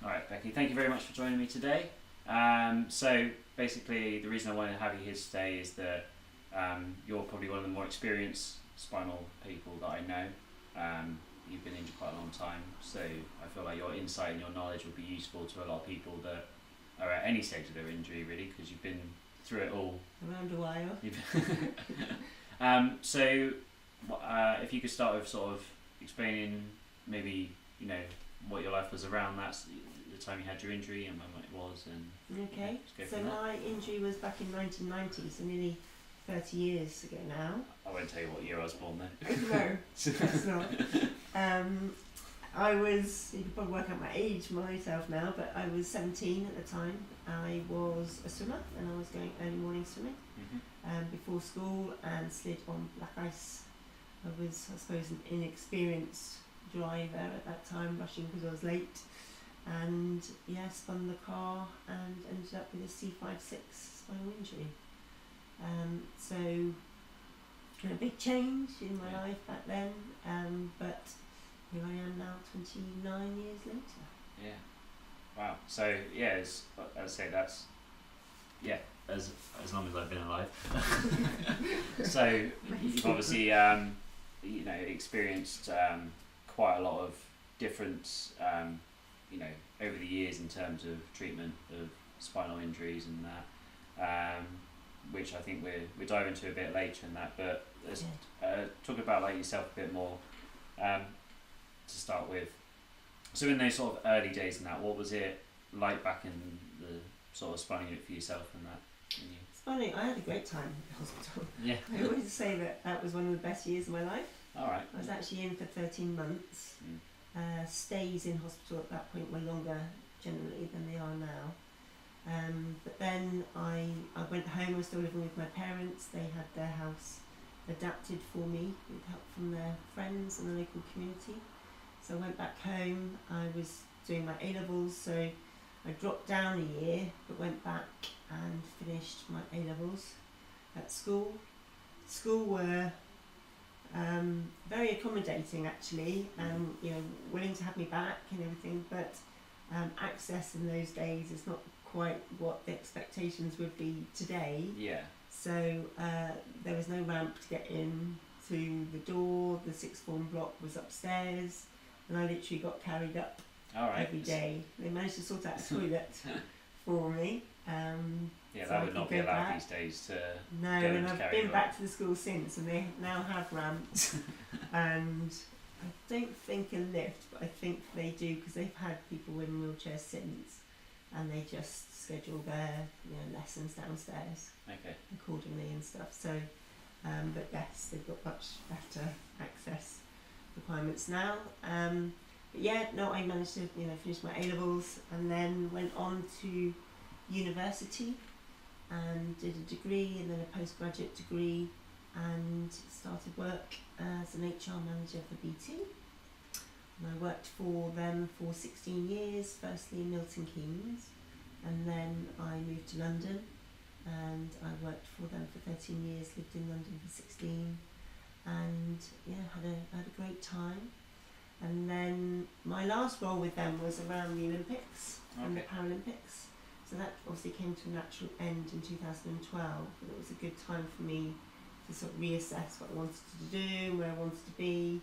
All right, Becky, thank you very much for joining me today. So basically, the reason I wanted to have you here today is that you're probably one of the more experienced spinal people that I know. You've been injured quite a long time, so I feel like your insight and your knowledge will be useful to a lot of people that are at any stage of their injury, really, because you've been through it all. Around a while. So if you could start with sort of explaining maybe, what your life was around the time you had your injury and when it was, and Okay, let's go so from that. my injury was back in 1990, so nearly 30 years ago now. I won't tell you what year I was born then. No, that's not. I was, you can probably work out my age myself now, but I was 17 at the time. I was a swimmer and I was going early morning swimming before school and slid on black ice. I was, I suppose, an inexperienced driver at that time, rushing because I was late. And spun the car and ended up with a C5-6 spinal injury. So a big change in my life back then, but here I am now 29 years later. Yeah. Wow. So as I say, that's as long as I've been alive. So you've obviously experienced quite a lot of difference over the years in terms of treatment of spinal injuries and that, which I think we'll dive into a bit later in that. But let's talk about yourself a bit more to start with. So in those sort of early days and that, what was it like back in the sort of spinal unit for yourself and that? It's funny, I had a great time in the hospital. Yeah. I always say that was one of the best years of my life. All right. I was actually in for 13 months. Stays in hospital at that point were longer generally than they are now. But then I went home. I was still living with my parents. They had their house adapted for me with help from their friends and the local community. So I went back home. I was doing my A-levels, so I dropped down a year but went back and finished my A-levels at school. School were very accommodating actually, and willing to have me back and everything, but access in those days is not quite what the expectations would be today. Yeah. So there was no ramp to get in to the door. The sixth form block was upstairs, and I literally got carried up every day. They managed to sort out a toilet for me. So that would not be allowed these days to No, and I've been back to the school since, and they now have ramps. And I don't think a lift, but I think they do, because they've had people in wheelchairs since, and they just schedule their lessons downstairs accordingly and stuff. So, but yes, they've got much better access requirements now. I managed to finish my A-levels and then went on to university and did a degree and then a postgraduate degree, and started work as an HR manager for BT. And I worked for them for 16 years, firstly in Milton Keynes, and then I moved to London and I worked for them for 13 years, lived in London for 16, and had a great time. And then my last role with them was around the Olympics and the Paralympics. So that obviously came to a natural end in 2012, and it was a good time for me to sort of reassess what I wanted to do, where I wanted to be.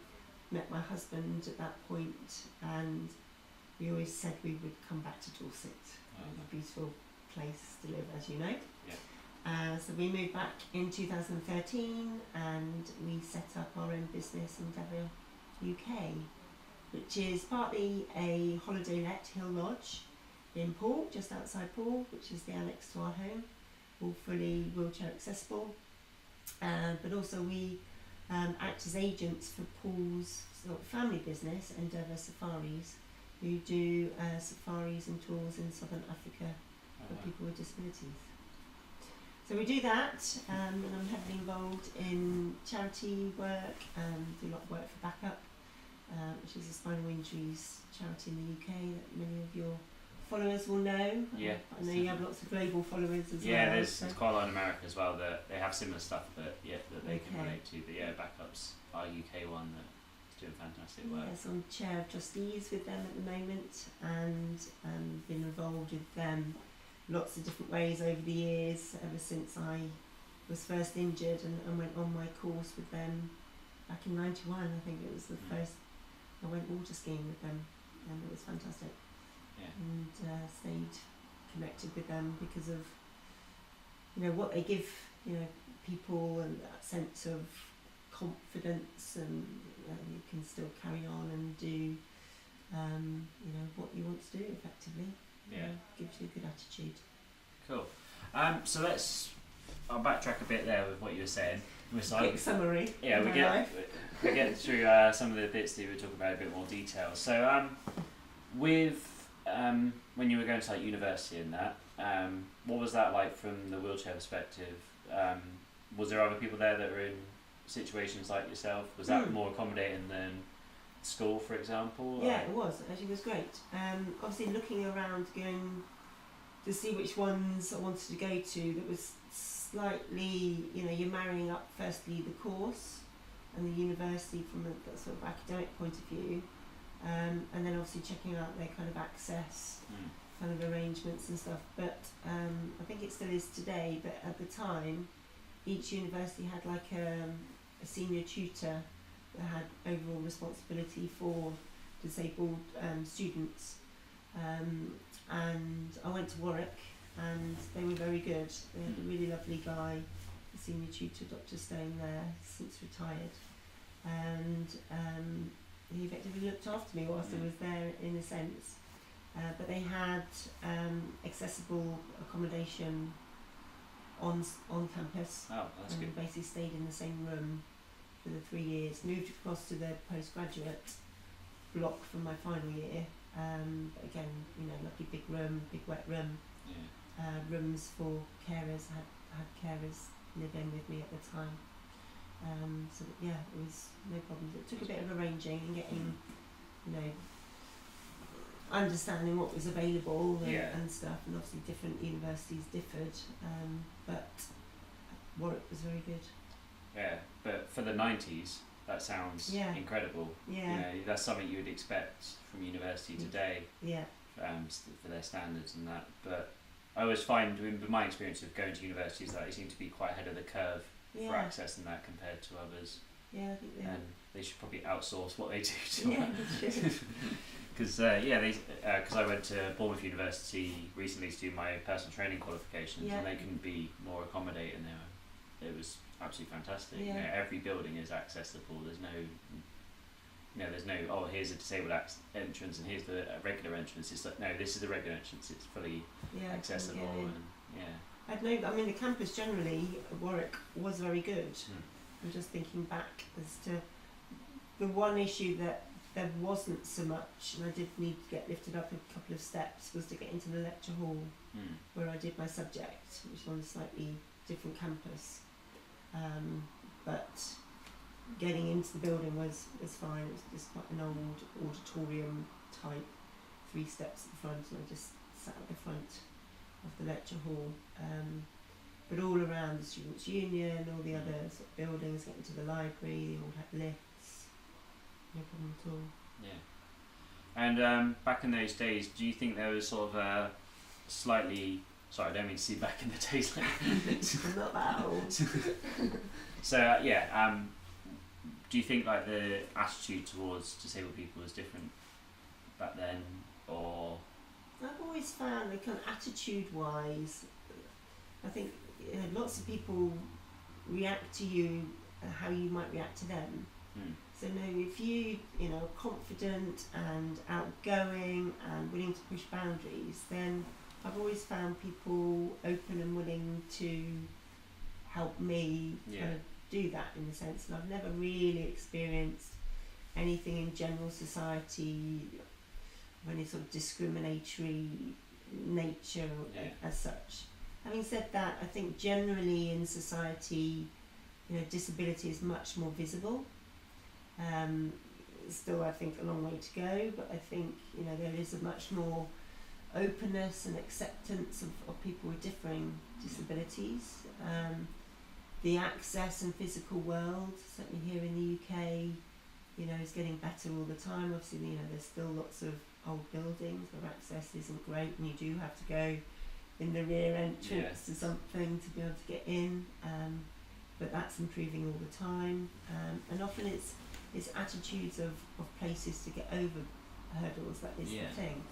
Met my husband at that point, and we always said we would come back to Dorset. A beautiful place to live, as you know. Yeah. So we moved back in 2013, and we set up our own business, Endeavour UK, which is partly a holiday let hill lodge in Poole, just outside Poole, which is the annex to our home, all fully wheelchair accessible. But also we act as agents for Poole's sort of family business, Endeavour Safaris, who do safaris and tours in southern Africa for people with disabilities. So we do that, and I'm heavily involved in charity work and do a lot of work for Backup, which is a spinal injuries charity in the UK that many of your followers will know. Yeah. I know you have lots of global followers as well. Yeah, there's quite a lot in America as well that they have similar stuff that they can relate to. But Backups, our UK one that doing fantastic work. Yes, I'm chair of trustees with them at the moment, and been involved with them lots of different ways over the years, ever since I was first injured and went on my course with them back in '91. I think it was the first I went water skiing with them, and it was fantastic. Yeah. And stayed connected with them because of what they give people, and that sense of confidence, and you can still carry on and do what you want to do effectively. Yeah. Gives you a good attitude. Cool. So I'll backtrack a bit there with what you were saying. Quick summary. Yeah, we get through some of the bits that we were talking about in a bit more detail. So with when you were going to like university and that, what was that like from the wheelchair perspective? Was there other people there that were in situations like yourself? Was that more accommodating than school, for example? Yeah, it was. Actually, it was great. Obviously, looking around, going to see which ones I wanted to go to, that was slightly, you're marrying up firstly the course and the university from a sort of academic point of view, and then obviously checking out their kind of access kind of arrangements and stuff. But I think it still is today, but at the time each university had like a senior tutor that had overall responsibility for disabled students, and I went to Warwick, and they were very good. They had a really lovely guy, the senior tutor, Dr. Stone, there, since retired, and he effectively looked after me whilst I was there, in a sense. But they had accessible accommodation on campus. Oh, that's good. Basically stayed in the same room for the 3 years. Moved across to the postgraduate block for my final year. But again, lovely big room, big wet room. Yeah. Rooms for carers. Had carers live in with me at the time. So yeah, it was no problems. It took a bit of arranging and getting, understanding what was available and stuff, and obviously different universities differed, but Warwick was very good. Yeah, but for the 90s, that sounds incredible. Yeah. That's something you would expect from university today. Yeah. For their standards and that. But I always find, in my experience of going to universities, that they seem to be quite ahead of the curve for access and that compared to others. Yeah, I think they are. And they should probably outsource what they do to Because I went to Bournemouth University recently to do my personal training qualifications, and they couldn't be more accommodating. It was absolutely fantastic. Yeah. Every building is accessible. There's no here's a disabled entrance and here's the regular entrance. It's like, no, this is the regular entrance. It's fully accessible. And the campus generally at Warwick was very good. I'm just thinking back as to the one issue that there wasn't so much, and I did need to get lifted up a couple of steps, was to get into the lecture hall where I did my subject, which was on a slightly different campus. But getting into the building was fine. It was just quite an old auditorium type, 3 steps at the front, and I just sat at the front of the lecture hall. But all around the Students' Union, all the other sort of buildings, getting to the library, they all had lifts. No problem at all. Yeah. And back in those days, do you think there was sort of a slightly... Sorry, I don't mean to see back in the days. I'm not that old. So, do you think like the attitude towards disabled people was different back then, or...? I've always found that kind of attitude-wise, I think lots of people react to you how you might react to them. So if you confident and outgoing and willing to push boundaries, then I've always found people open and willing to help me kind of do that, in a sense. And I've never really experienced anything in general society of any sort of discriminatory nature as such. Having said that, I think generally in society, disability is much more visible. Still, I think a long way to go, but I think there is a much more openness and acceptance of people with differing disabilities. The access and physical world, certainly here in the UK, is getting better all the time. Obviously, there's still lots of old buildings where access isn't great, and you do have to go in the rear entrance to something to be able to get in. But that's improving all the time, and often it's attitudes of places to get over hurdles that is the thing.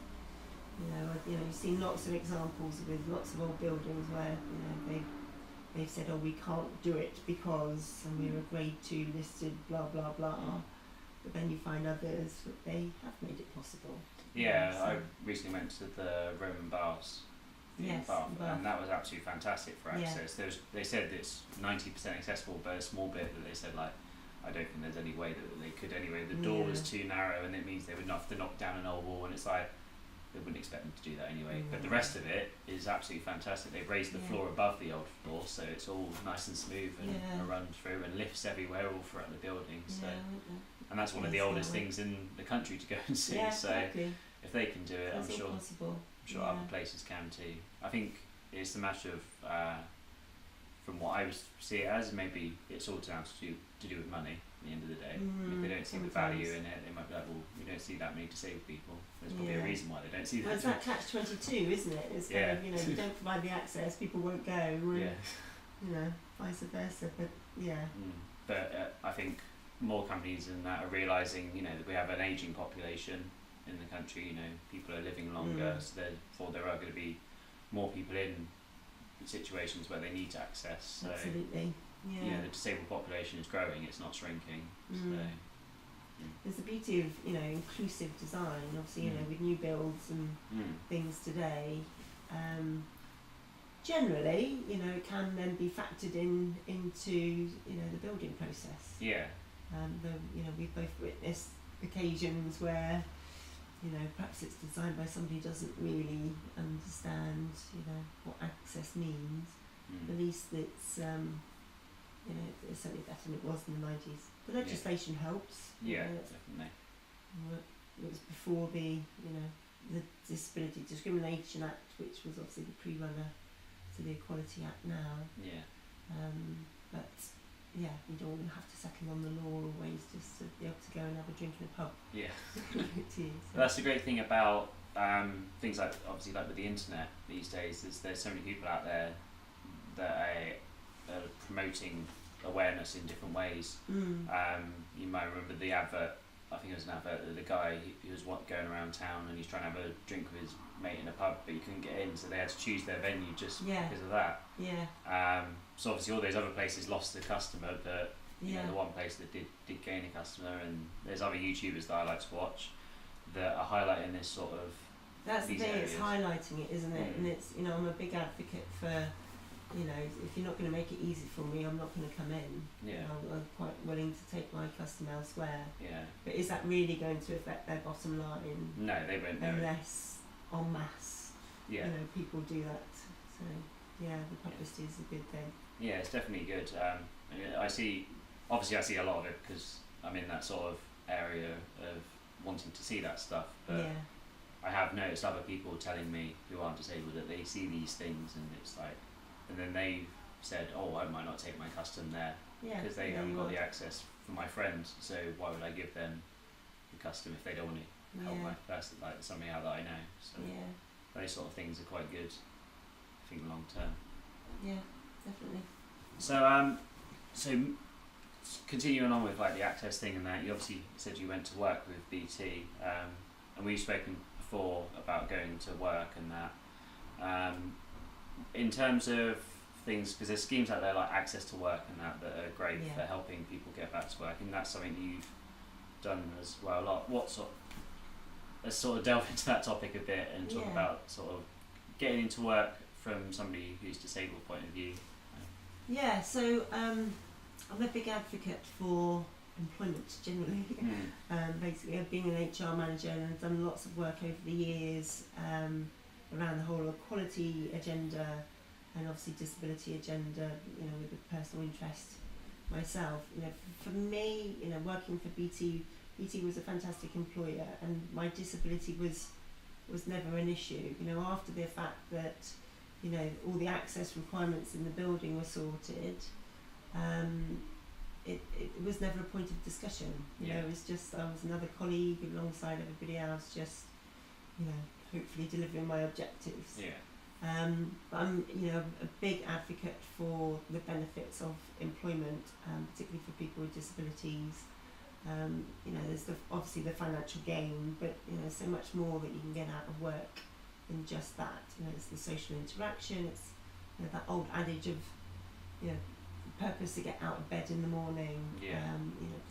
You've seen lots of examples with lots of old buildings where they've said, oh, we can't do it because we're a grade 2 listed, blah blah blah. But then you find others that they have made it possible. Yeah, so I recently went to the Roman baths. Yes, Bath, Bath. and that was absolutely fantastic for access. They said it's 90% accessible, but a small bit that they said, like, I don't think there's any way that they could anyway. The door was too narrow, and it means they would have to knock down an old wall, and it's like they wouldn't expect them to do that anyway. But the rest of it is absolutely fantastic. They've raised the floor above the old floor, so it's all nice and smooth and a run through, and lifts everywhere all throughout the building. So, and that's one of the oldest things in the country to go and see. So if they can do it, I'm sure other places can too. I think it's a matter of, from what I see it as, maybe it's all down to do with money at the end of the day. If they don't see the value in it, they might be like, well, we don't see that many disabled people. There's probably a reason why they don't see that. Well, it's that catch-22, isn't it? It's kind of, if you don't provide the access, people won't go. And, vice versa. But But I think more companies than that are realising, that we have an ageing population in the country. People are living longer, so therefore there are going to be more people in situations where they need access. So, absolutely. The disabled population is growing; it's not shrinking. So, there's the beauty of inclusive design. Obviously, with new builds and things today, generally, it can then be factored into the building process. Yeah. We've both witnessed occasions where perhaps it's designed by somebody who doesn't really understand what access means. At least it's it's certainly better than it was in the 90s. The legislation helps. Definitely. It was before the the Disability Discrimination Act, which was obviously the pre-runner to the Equality Act now. But we don't want to have to settle on the law always just to be able to go and have a drink in a pub. That's the great thing about things like, obviously, like with the internet these days, is there's so many people out there that are promoting awareness in different ways. You might remember the advert. I think it was an advert that the guy, he was going around town and he's trying to have a drink with his mate in a pub, but he couldn't get in, so they had to choose their venue just because of that. So obviously all those other places lost the customer, but the one place that did gain a customer. And there's other YouTubers that I like to watch that are highlighting this sort of. That's the thing. Areas. It's highlighting it, isn't it? And it's I'm a big advocate for. If you're not going to make it easy for me, I'm not going to come in. I'm quite willing to take my custom elsewhere. But is that really going to affect their bottom line? No, they won't. Unless en masse, people do that. So the publicity is a good thing. Yeah, it's definitely good. I see a lot of it because I'm in that sort of area of wanting to see that stuff. But I have noticed other people telling me who aren't disabled that they see these things, and it's like. And then they've said, oh, I might not take my custom there because they haven't got the access for my friends, so why would I give them the custom if they don't want to help my person, like somebody out that I know. So those sort of things are quite good, I think, long term. Yeah, definitely. So continuing on with like the access thing and that, you obviously said you went to work with BT, and we've spoken before about going to work and that. In terms of things, because there's schemes out there like Access to Work and that are great for helping people get back to work, and that's something you've done as well a lot. Let's sort of delve into that topic a bit and talk about sort of getting into work from somebody who's disabled point of view. So I'm a big advocate for employment generally. Basically, I've been an HR manager and I've done lots of work over the years around the whole equality agenda and obviously disability agenda, with a personal interest myself. For me, working for BT was a fantastic employer, and my disability was never an issue. After the fact that all the access requirements in the building were sorted, it was never a point of discussion. You know, it was just I was another colleague alongside everybody else, just hopefully delivering my objectives. But I'm a big advocate for the benefits of employment, particularly for people with disabilities. There's obviously the financial gain, but so much more that you can get out of work than just that. It's the social interaction. It's that old adage of purpose to get out of bed in the morning.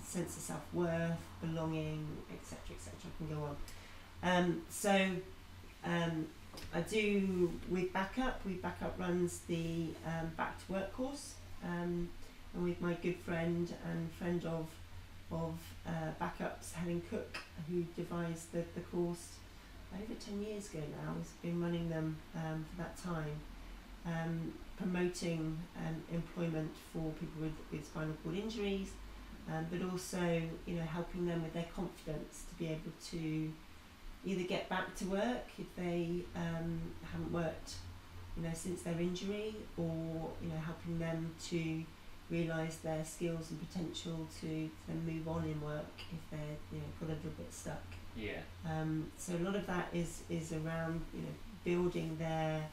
Sense of self-worth, belonging, etc., etc. I can go on. I do with Backup. Backup runs the Back to Work course, and with my good friend and friend of Backup's Helen Cook, who devised the course over 10 years ago now. Has been running them for that time, promoting employment for people with spinal cord injuries, but also helping them with their confidence to be able to either get back to work if they haven't worked since their injury, or helping them to realise their skills and potential to then move on in work if they're got a little bit stuck. So a lot of that is around building their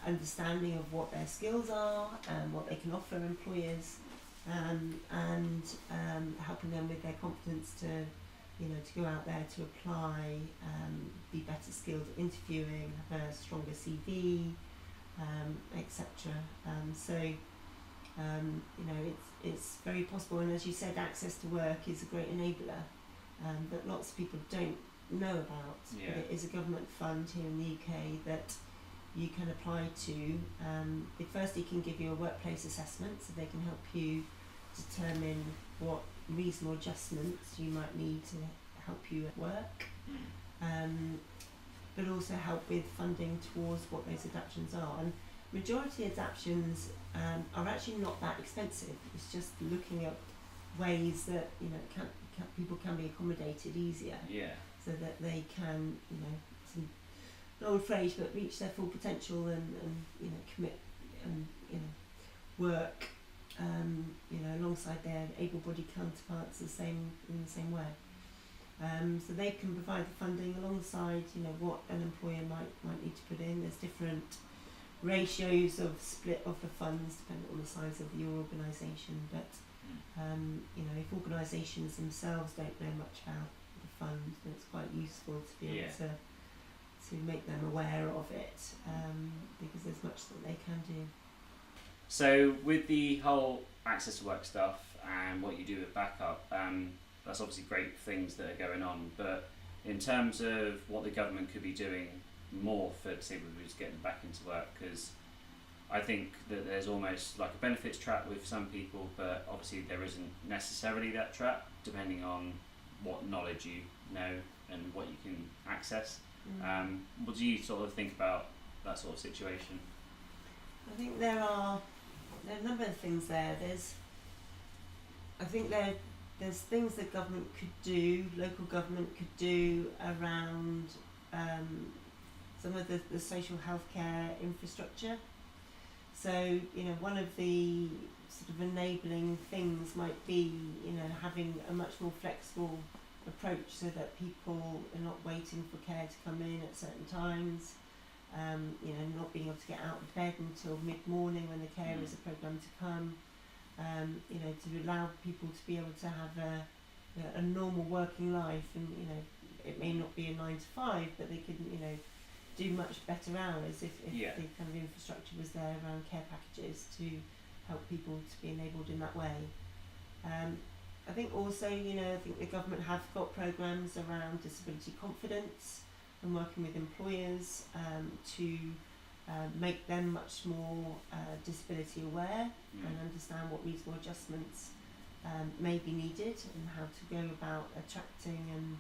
understanding of what their skills are and what they can offer employers, and helping them with their confidence to go out there to apply, be better skilled at interviewing, have a stronger CV, etc. It's very possible, and as you said, access to work is a great enabler that lots of people don't know about. But it is a government fund here in the UK that you can apply to. It firstly can give you a workplace assessment, so they can help you determine what reasonable adjustments you might need to help you at work, but also help with funding towards what those adaptations are. And majority adaptations are actually not that expensive. It's just looking at ways that people can be accommodated easier, so that they can some an old phrase, but reach their full potential and commit and work alongside their able-bodied counterparts in the same way. So they can provide the funding alongside what an employer might need to put in. There's different ratios of split of the funds depending on the size of your organisation, but if organisations themselves don't know much about the fund, then it's quite useful to be able to make them aware of it, because there's much that they can do. So with the whole access to work stuff and what you do with Backup, that's obviously great things that are going on, but in terms of what the government could be doing more for disabled people to get them back into work, because I think that there's almost like a benefits trap with some people, but obviously there isn't necessarily that trap depending on what knowledge you know and what you can access. What do you sort of think about that sort of situation? I think there are a number of things there. There's things that government could do, local government could do around some of the social healthcare infrastructure. So one of the sort of enabling things might be having a much more flexible approach, so that people are not waiting for care to come in at certain times, not being able to get out of bed until mid-morning when the carers are programmed to come, to allow people to be able to have a normal working life, and it may not be a 9 to 5, but they could do much better hours if the kind of infrastructure was there around care packages to help people to be enabled in that way. I think also, I think the government have got programmes around disability confidence and working with employers to make them much more disability aware and understand what reasonable adjustments may be needed, and how to go about attracting and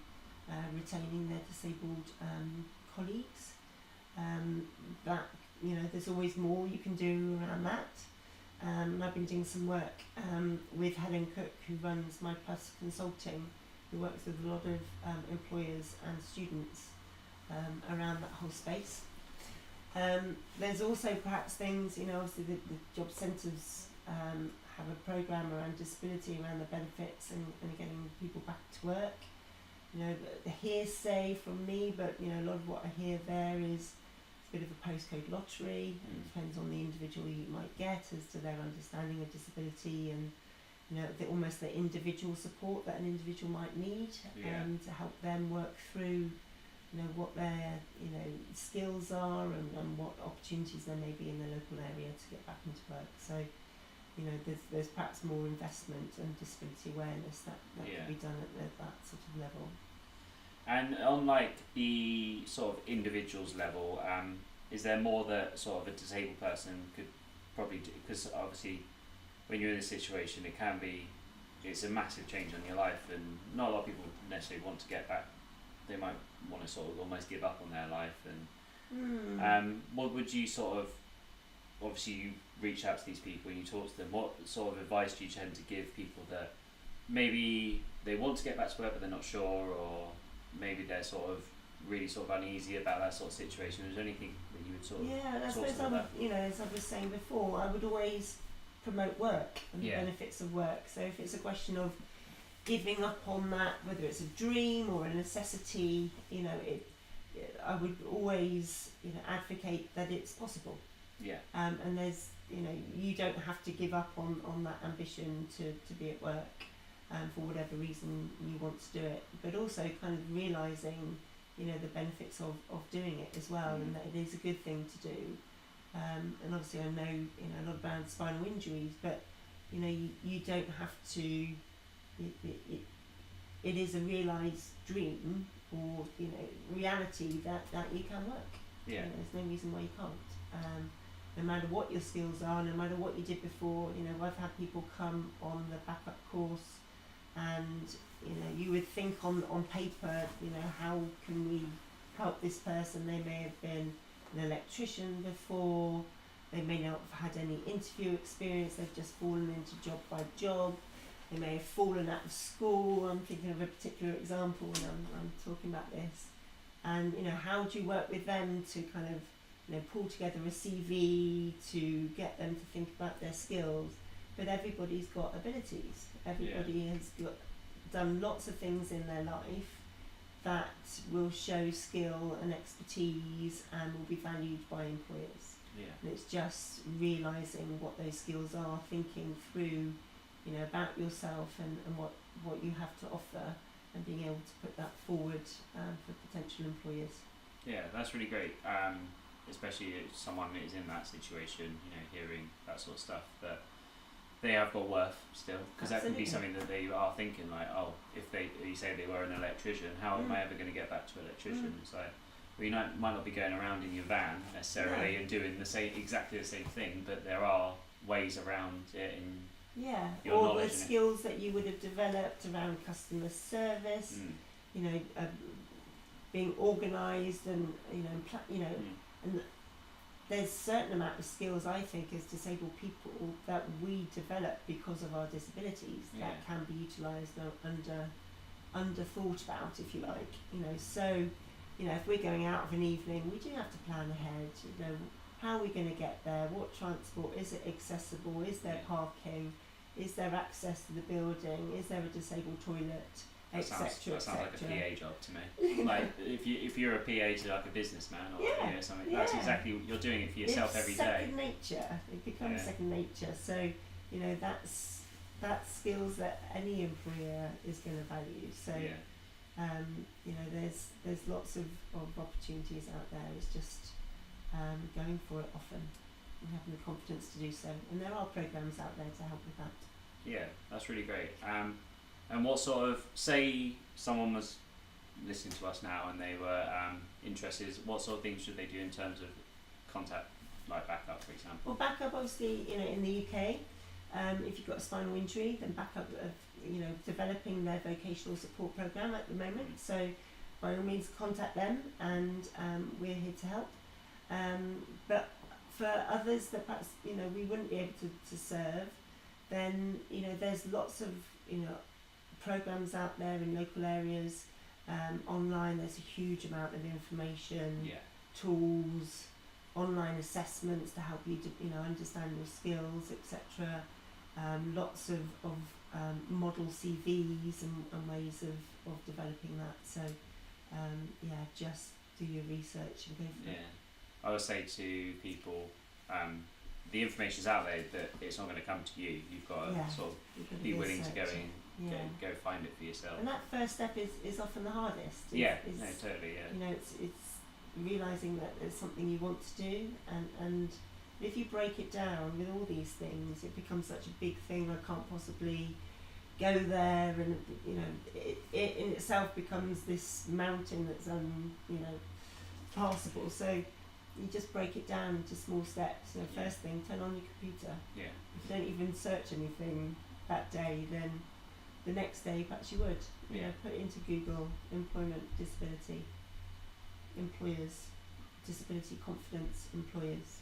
retaining their disabled colleagues. There's always more you can do around that. And I've been doing some work with Helen Cook, who runs My Plus Consulting, who works with a lot of employers and students around that whole space. There's also perhaps things, obviously the job centres have a programme around disability, around the benefits and getting people back to work. You know, the hearsay from me, but you know, a lot of what I hear there is a bit of a postcode lottery. It depends on the individual you might get as to their understanding of disability, and you know, almost the individual support that an individual might need, to help them work through, you know, what their, you know, skills are and what opportunities there may be in the local area to get back into work. So, you know, there's perhaps more investment and disability awareness that can be done at that sort of level. And on like the sort of individual's level, is there more that sort of a disabled person could probably do? Because obviously when you're in this situation, it's a massive change on your life, and not a lot of people necessarily want to get back. They might want to sort of almost give up on their life, and what would you sort of, obviously you reach out to these people and you talk to them, what sort of advice do you tend to give people that maybe they want to get back to work but they're not sure, or maybe they're sort of really sort of uneasy about that sort of situation? Is there anything that you would sort of I suppose you know, as I was saying before, I would always promote work and the benefits of work. So if it's a question of giving up on that, whether it's a dream or a necessity, you know, I would always, you know, advocate that it's possible. And there's, you know, you don't have to give up on that ambition to be at work for whatever reason you want to do it, but also kind of realising, you know, the benefits of doing it as well, and that it is a good thing to do. And obviously I know, you know, a lot about spinal injuries, but you know, you don't have to, it is a realised dream or, you know, reality that you can work. You know, there's no reason why you can't. No matter what your skills are, no matter what you did before. You know, I've had people come on the backup course, and you know, you would think on paper, you know, how can we help this person? They may have been an electrician before, they may not have had any interview experience, they've just fallen into job by job, they may have fallen out of school. I'm thinking of a particular example when I'm talking about this. And you know, how do you work with them to kind of, you know, pull together a CV to get them to think about their skills? But everybody's got abilities. Everybody has done lots of things in their life that will show skill and expertise and will be valued by employers. And it's just realising what those skills are, thinking through, you know, about yourself and what you have to offer, and being able to put that forward for potential employers. Yeah, that's really great. Especially if someone is in that situation, you know, hearing that sort of stuff, that they have got worth still, because that can be something that they are thinking, like, oh, if you say they were an electrician, how am I ever going to get back to electrician? It's like, well, you might not be going around in your van necessarily and doing exactly the same thing, but there are ways around it in your all knowledge. The skills that you would have developed around customer service, you know, being organised, and you know, and there's a certain amount of skills, I think, as disabled people that we develop because of our disabilities that can be utilised under thought about, if you like. You know, so, you know, if we're going out of an evening, we do have to plan ahead. You know, how are we going to get there? What transport? Is it accessible? Is there parking? Is there access to the building? Is there a disabled toilet? That sounds like a PA job to me. Like if you're a PA to like a businessman or something, that's exactly, you're doing it for yourself every day. It's second nature. It becomes second nature. So you know, that's skills that any employer is going to value. So you know, there's lots of opportunities out there. It's just going for it often and having the confidence to do so. And there are programs out there to help with that. Yeah, that's really great. And what sort of, say someone was listening to us now and they were interested, what sort of things should they do in terms of contact, like backup, for example? Well, backup, obviously, you know, in the UK, if you've got a spinal injury, then backup, you know, developing their vocational support program at the moment. So by all means, contact them, and we're here to help. But for others that perhaps, you know, we wouldn't be able to serve, then, you know, there's lots of, you know, programs out there in local areas, online. There's a huge amount of information, tools, online assessments to help you to, you know, understand your skills, etc. lots of model CVs and ways of developing that. So just do your research and go for it. I would say to people, the information's out there, but it's not going to come to you. You've got to sort of be willing to go in, go find it for yourself. And that first step is often the hardest. Totally. You know, it's realising that there's something you want to do, and if you break it down with all these things, it becomes such a big thing. I can't possibly go there, and you know, it in itself becomes this mountain that's passable. So you just break it down into small steps. You know, first thing, turn on your computer. Yeah. If you don't even search anything that day, then the next day perhaps you would. You know, put it into Google, employment, disability, employers, disability confidence, employers.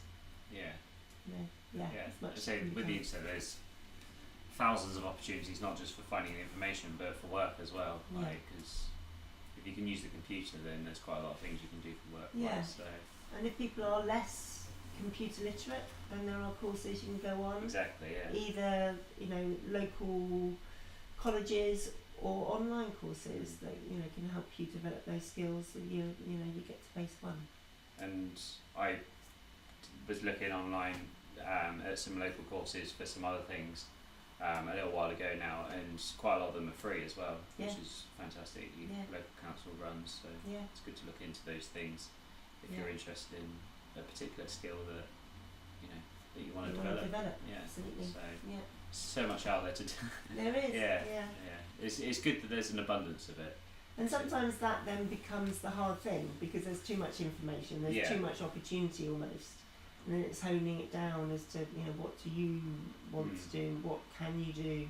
As much So with the internet, there's thousands of opportunities, not just for finding the information, but for work as well. Because if you can use the computer, then there's quite a lot of things you can do for work. So. And if people are less computer literate, then there are courses you can go on. Exactly. Yeah. Either local colleges or online courses that can help you develop those skills. So you get to base one. And I was looking online at some local courses for some other things a little while ago now, and quite a lot of them are free as well, which is fantastic. Local council runs, so it's good to look into those things if you're interested in a particular skill that you want to develop. Absolutely. So much out there to do. There is. It's good that there's an abundance of it. And sometimes that then becomes the hard thing, because there's too much information, there's too much opportunity almost, and then it's honing it down as to what do you want to do, what can you do,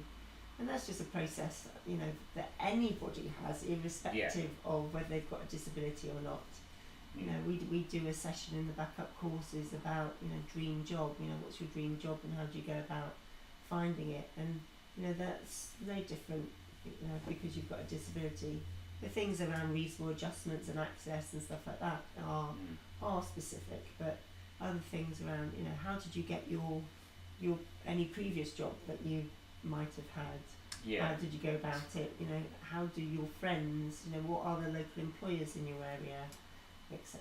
and that's just a process that anybody has, irrespective of whether they've got a disability or not. We do a session in the backup courses about dream job, what's your dream job and how do you go about finding it, and that's very different because you've got a disability. The things around reasonable adjustments and access and stuff like that are specific, but other things around how did you get your any previous job that you might have had, how did you go about it, how do your friends, what are the local employers in your area, etc.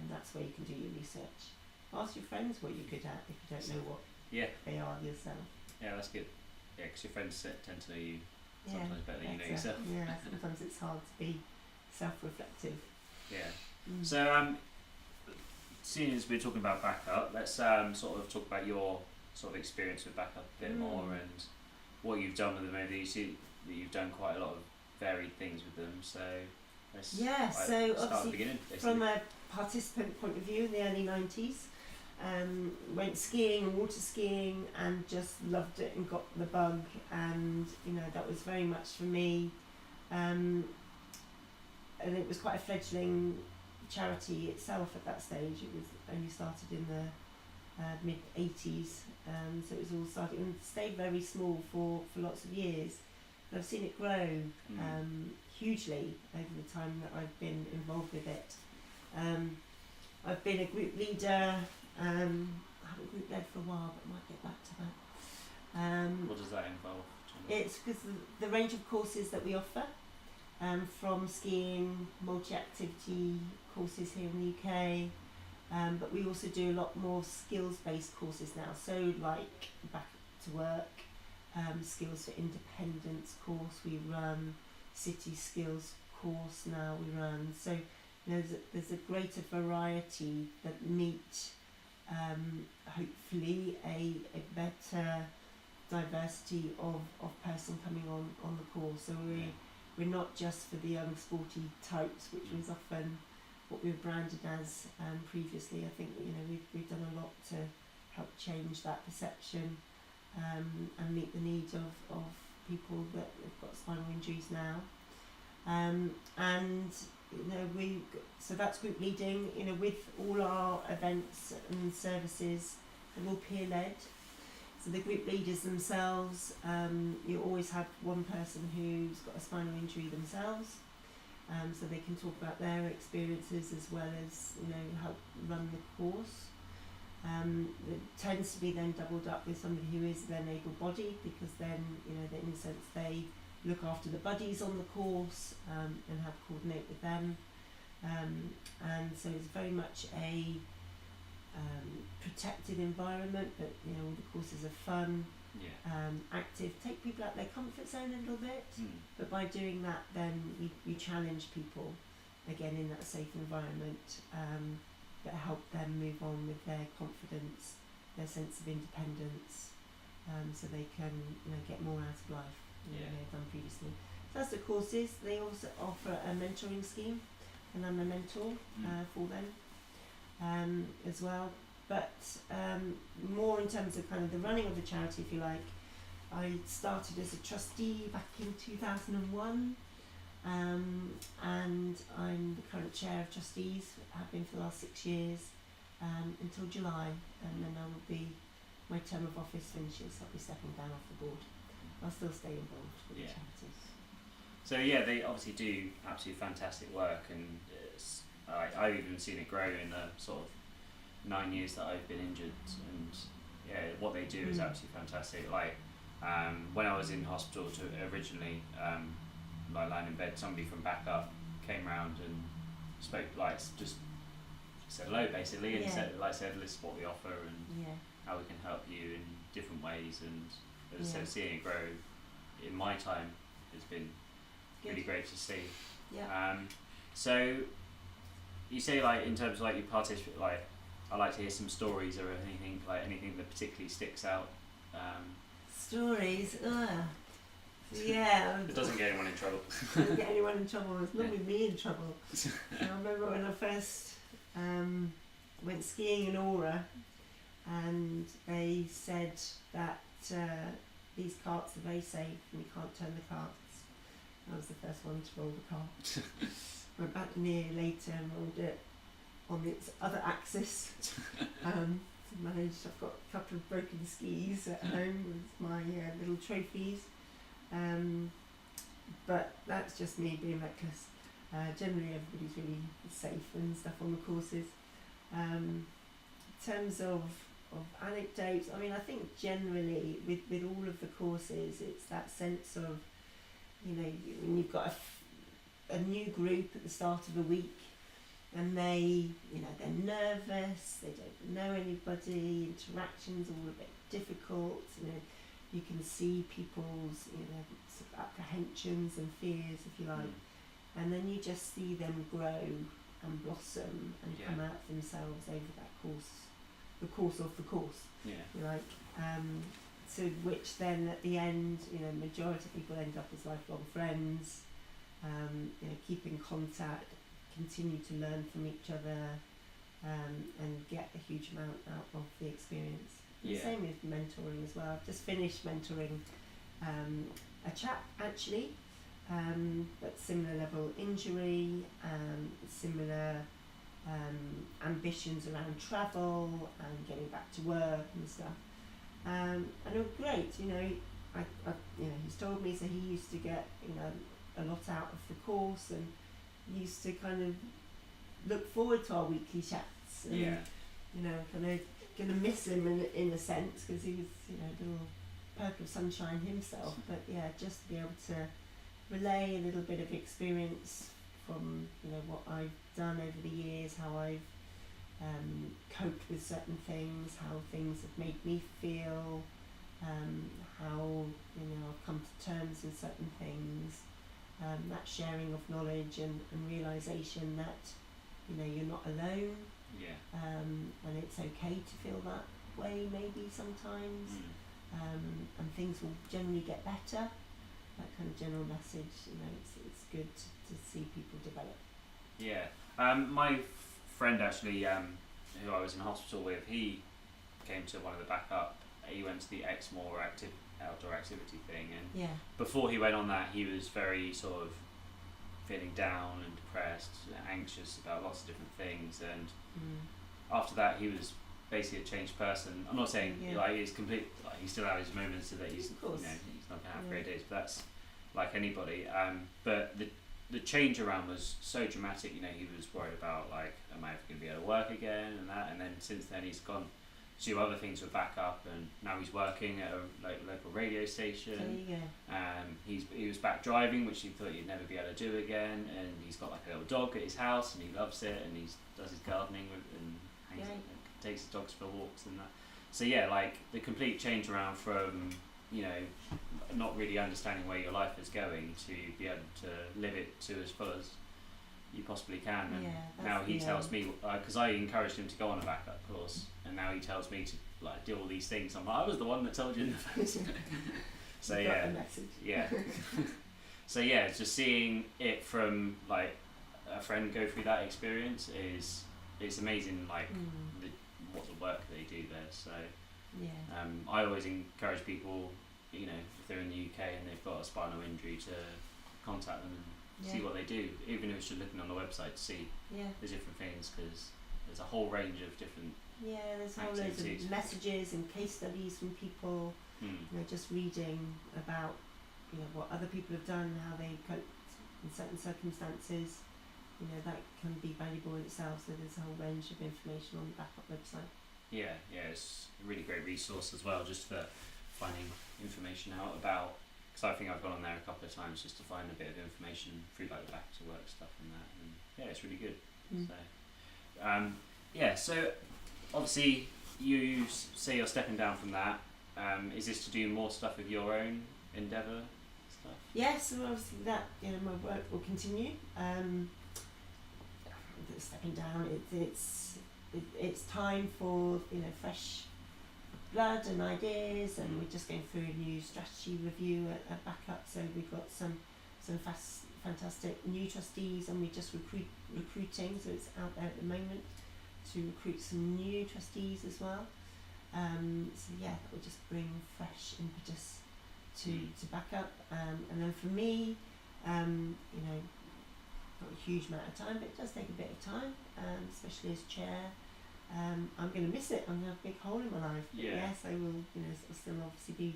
And that's where you can do your research. Ask your friends what you're good at if you don't know what they are yourself. That's good. Because your friends tend to know you sometimes better than you know yourself. Sometimes it's hard to be self-reflective. So seeing as we're talking about backup, let's sort of talk about your sort of experience with backup a bit more, and what you've done with them over the years. That you've done quite a lot of varied things with them, so let's so start at the beginning, from a participant point of view in the early 90s, went skiing and water skiing and just loved it and got the bug, and that was very much for me, and it was quite a fledgling charity itself at that stage. It was only started in the mid 80s, so it was all started and stayed very small for lots of years, but I've seen it grow hugely over the time that I've been involved with it. I've been a group leader. I haven't group led for a while, but I might get back to that. What does that involve? It's because the range of courses that we offer, from skiing, multi-activity courses here in the UK, but we also do a lot more skills-based courses now. So like back to work, skills for independence course we run, city skills course now we run. So there's a greater variety that meet hopefully a better diversity of person coming on the course. So we're not just for the young sporty types, which was often what we were branded as previously. I think we've done a lot to help change that perception and meet the needs of people that have got spinal injuries now. And so that's group leading. With all our events and services, they're all peer led. So the group leaders themselves, you always have one person who's got a spinal injury themselves, so they can talk about their experiences as well as help run the course. It tends to be then doubled up with somebody who is then able-bodied, because then, that in a sense they look after the buddies on the course and have coordinate with them. And so it's very much a protected environment, but all the courses are fun, active, take people out their comfort zone a little bit, but by doing that then you challenge people again in that safe environment, but help them move on with their confidence, their sense of independence, so they can get more out of life than they have done previously. So that's the courses. They also offer a mentoring scheme, and I'm a mentor for them as well. But more in terms of kind of the running of the charity, if you like, I started as a trustee back in 2001, and I'm the current chair of trustees, have been for the last 6 years, until July, and then I will be, my term of office finishes, I'll be stepping down off the board. I'll still stay involved with the charities. So they obviously do absolutely fantastic work, and I've even seen it grow in the sort of 9 years that I've been injured, and what they do is absolutely fantastic. Like when I was in hospital originally, like lying in bed, somebody from backup came round and spoke, like just said hello basically, and said this is what we offer and how we can help you in different ways. And as I said, seeing it grow in my time has been really great to see. So you say, like, in terms of like you participate, like I like to hear some stories or anything that particularly sticks out. Stories, yeah. It doesn't get anyone in trouble. Doesn't get anyone in trouble. It's normally me in trouble. I remember when I first went skiing in Aura, and they said that these carts are very safe and you can't turn the carts. I was the first one to roll the cart. Went back near later and rolled it on its other axis. I've got a couple of broken skis at home with my little trophies. But that's just me being reckless. Generally everybody's really safe and stuff on the courses. In terms of anecdotes, I mean, I think generally with all of the courses, it's that sense of, when you've got a new group at the start of a week, and they're nervous, they don't know anybody, interactions all a bit difficult, you can see people's, sort of apprehensions and fears, if you like, and then you just see them grow and blossom and come out of themselves over that course, the course of the course, if you like, to which then at the end, majority of people end up as lifelong friends, keep in contact, continue to learn from each other, and get a huge amount out of the experience. The same with mentoring as well. I've just finished mentoring a chap actually, but similar level injury, similar ambitions around travel and getting back to work and stuff. And it was great, he's told me, so he used to get, a lot out of the course, and used to kind of look forward to our weekly chats, and kind of gonna miss him in a sense, because he was a little perk of sunshine himself, but just to be able to relay a little bit of experience from what I've done over the years, how I've coped with certain things, how things have made me feel, how I've come to terms with certain things, that sharing of knowledge and realisation that you're not alone, and it's okay to feel that way maybe sometimes, and things will generally get better. That kind of general message, it's good to see people develop. My friend actually, who I was in hospital with, he came to one of the backup. He went to the Exmoor outdoor activity thing, and before he went on that, he was very sort of feeling down and depressed, anxious about lots of different things. And after that, he was basically a changed person. I'm not saying he's complete. Like, he still has his moments so that he's he's not gonna have great days, but that's like anybody. But the change around was so dramatic. He was worried about, like, am I ever going to be able to work again and that. And then since then he's gone do other things with backup, and now he's working at a local radio station. There you go. He was back driving, which he thought he'd never be able to do again, and he's got like a little dog at his house, and he loves it, and he does his gardening and takes his dogs for walks and that. So yeah, like the complete change around from, you know, not really understanding where your life is going to be able to live it to as full as you possibly can. And now he tells me, because I encouraged him to go on a backup course, and now he tells me to like do all these things. I'm like, I was the one that told you in the first place. So you got the message. Yeah. So yeah, just seeing it from like a friend go through that experience it's amazing. Like what the work they do there. So I always encourage people, you know, if they're in the UK and they've got a spinal injury, to contact them and see what they do, even if it's just looking on the website to see the different things, because there's a whole range of different there's whole loads of messages and case studies from people, you know, just reading about, you know, what other people have done, how they coped in certain circumstances. You know, that can be valuable in itself, so there's a whole range of information on the backup website. Yeah, it's a really great resource as well, just for finding information out about, because I think I've gone on there a couple of times just to find a bit of information through like the back to work stuff and that, and yeah, it's really good. So obviously you say you're stepping down from that. Is this to do more stuff with your own endeavour stuff? Yes, and obviously that, you know, my work will continue. Stepping down, it's time for, you know, fresh blood and ideas, and we're just going through a new strategy review at backup. So we've got some fantastic new trustees, and we're just recruiting. So it's out there at the moment to recruit some new trustees as well. So yeah, that will just bring fresh impetus to backup. And then for me, you know, not a huge amount of time, but it does take a bit of time, especially as chair. I'm going to miss it. I'm going to have a big hole in my life. But yes, I will, you know, still obviously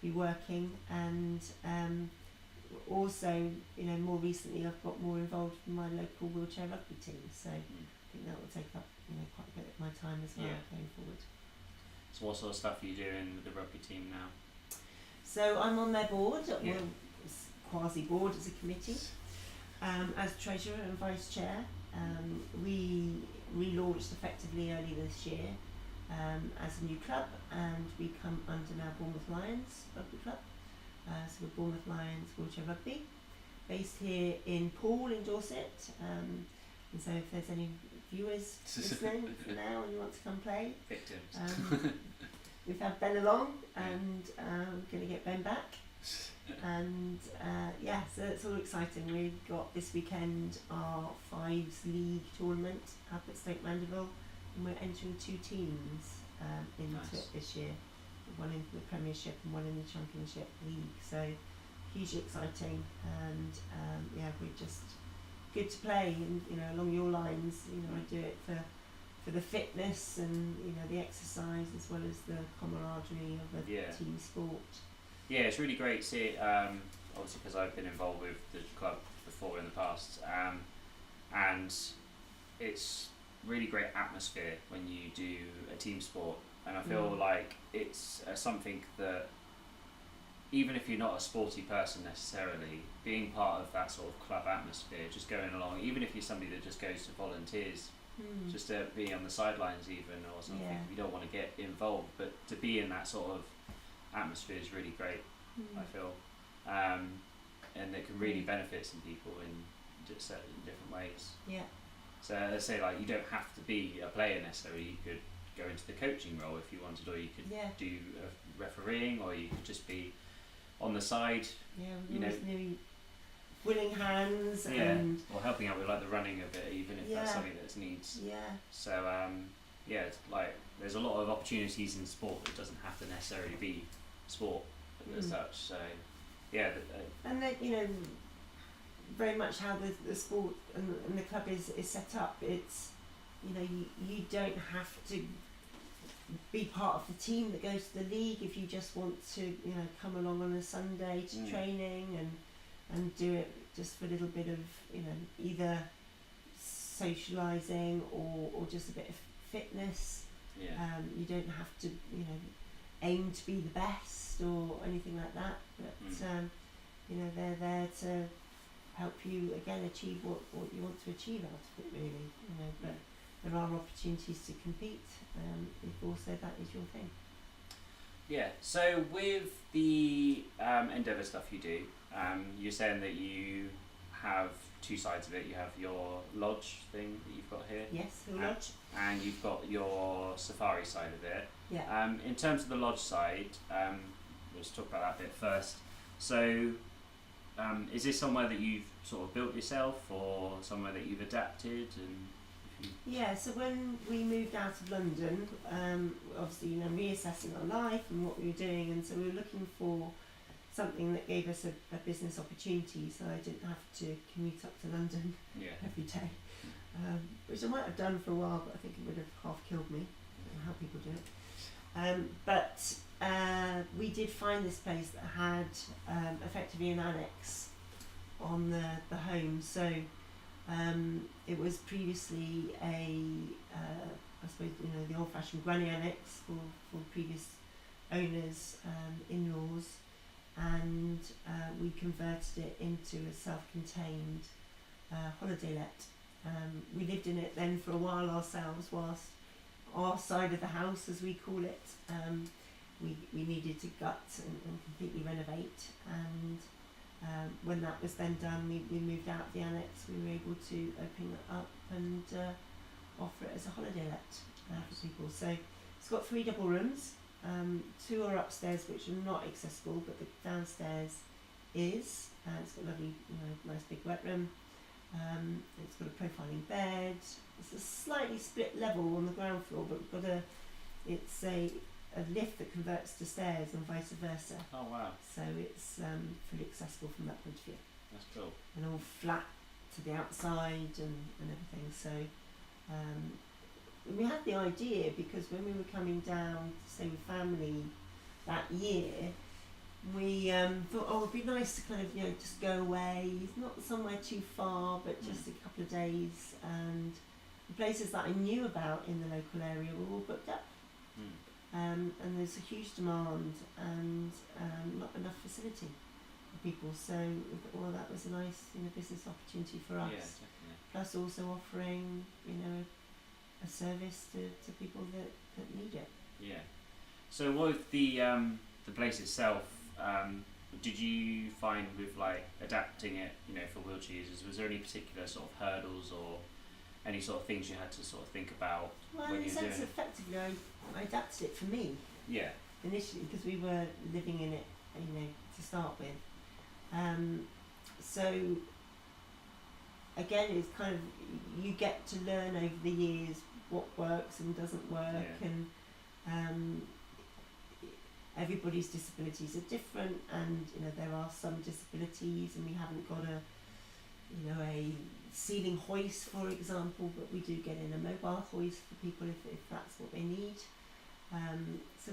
be working, and also, you know, more recently I've got more involved in my local wheelchair rugby team. So I think that will take up, you know, quite a bit of my time as well going forward. So what sort of stuff are you doing with the rugby team now? So I'm on their board, well, it's quasi-board as a committee, as treasurer and vice chair. We relaunched effectively early this year as a new club, and we come under now Bournemouth Lions Rugby Club. So we're Bournemouth Lions Wheelchair Rugby, based here in Poole in Dorset. And so if there's any viewers listening for now and you want to come play, victims. We've had Ben along, and we're going to get Ben back. And so it's all exciting. We've got this weekend our Fives League tournament up at Stoke Mandeville, and we're entering 2 teams into it this year. One in the Premiership and one in the Championship League. So hugely exciting, and we're just good to play. And you know, along your lines, you know, I do it for the fitness and, you know, the exercise, as well as the camaraderie of a team sport. Yeah, it's really great to see it, obviously because I've been involved with the club before in the past, and it's really great atmosphere when you do a team sport, and I feel like it's something that, even if you're not a sporty person necessarily, being part of that sort of club atmosphere, just going along, even if you're somebody that just goes to volunteers, just to be on the sidelines even, or something, if you don't want to get involved, but to be in that sort of atmosphere is really great, I feel, and it can really benefit some people in just certain different ways. So let's say, like, you don't have to be a player necessarily. You could go into the coaching role if you wanted, or you could do refereeing, or you could just be on the side. You know, willing hands and or helping out with like the running of it, even if that's something that needs. So it's like there's a lot of opportunities in sport that doesn't have to necessarily be sport as such. So and then, you know, very much how the sport and the club is set up. It's, you know, you don't have to be part of the team that goes to the league if you just want to, you know, come along on a Sunday to training and do it just for a little bit of, you know, either socialising or just a bit of fitness. Yeah. You don't have to, aim to be the best or anything like that. But they're there to help you again achieve what you want to achieve out of it, really. But there are opportunities to compete if also that is your thing. Yeah. So with the Endeavour stuff you do, you're saying that you have two sides of it. You have your lodge thing that you've got here. Yes, the lodge. And you've got your safari side of it. Yeah. In terms of the lodge side, let's talk about that bit first. So, is this somewhere that you've sort of built yourself, or somewhere that you've adapted? Yeah, so when we moved out of London, obviously, reassessing our life and what we were doing, and so we were looking for something that gave us a business opportunity, so I didn't have to commute up to London every day, which I might have done for a while, but I think it would have half killed me. I don't know how people do it. But we did find this place that had effectively an annex on the home. So it was previously I suppose, the old-fashioned granny annex for previous owners, in-laws, and we converted it into a self-contained holiday let. We lived in it then for a while ourselves, whilst our side of the house, as we call it, we needed to gut and completely renovate, and when that was then done, we moved out of the annex. We were able to open it up and offer it as a holiday let for people. So it's got 3 double rooms. 2 are upstairs, which are not accessible, but the downstairs is. It's got a lovely, nice big wet room. It's got a profiling bed. It's a slightly split level on the ground floor, but we've got it's a lift that converts to stairs and vice versa. Oh wow! So it's fully accessible from that point of view. That's cool. And all flat to the outside and everything. So we had the idea because when we were coming down to stay with family that year, we thought, it'd be nice to kind of just go away, not somewhere too far, but just a couple of days, and the places that I knew about in the local area were all booked up. And there's a huge demand and not enough facility for people, so we thought, well, that was a nice business opportunity for us. Yeah, definitely. Plus also offering a service to people that need it. Yeah. So with the place itself, did you find with like adapting it, for wheelchair users, was there any particular sort of hurdles or any sort of things you had to sort of think about well, when in you a were doing sense, it? effectively, I adapted it for me. Yeah. Initially, because we were living in it, to start with. So again, it's kind of you get to learn over the years what works and doesn't work, and everybody's disabilities are different, and there are some disabilities, and we haven't got a ceiling hoist, for example, but we do get in a mobile hoist for people if that's what they need. So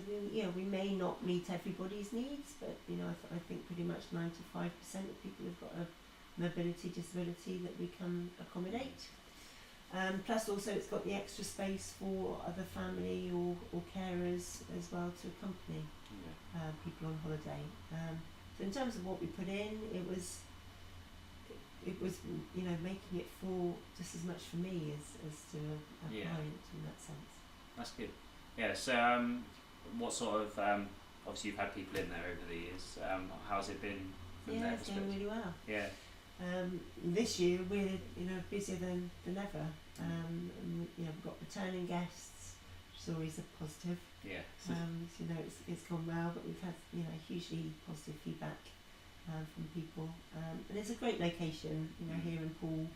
we may not meet everybody's needs, but I think pretty much 95% of people have got a mobility disability that we can accommodate. Plus also it's got the extra space for other family or carers as well to accompany people on holiday. So in terms of what we put in, it was making it for just as much for me as to a client in that sense. That's good. Yeah, so what sort of, obviously you've had people in there over the years, how's it been from their it's perspective? going really well. Yeah. This year we're busier than ever. And, we've got returning guests, which is always a positive. Yeah. It's gone well, but we've had hugely positive feedback from people, and it's a great location. Here in Poole,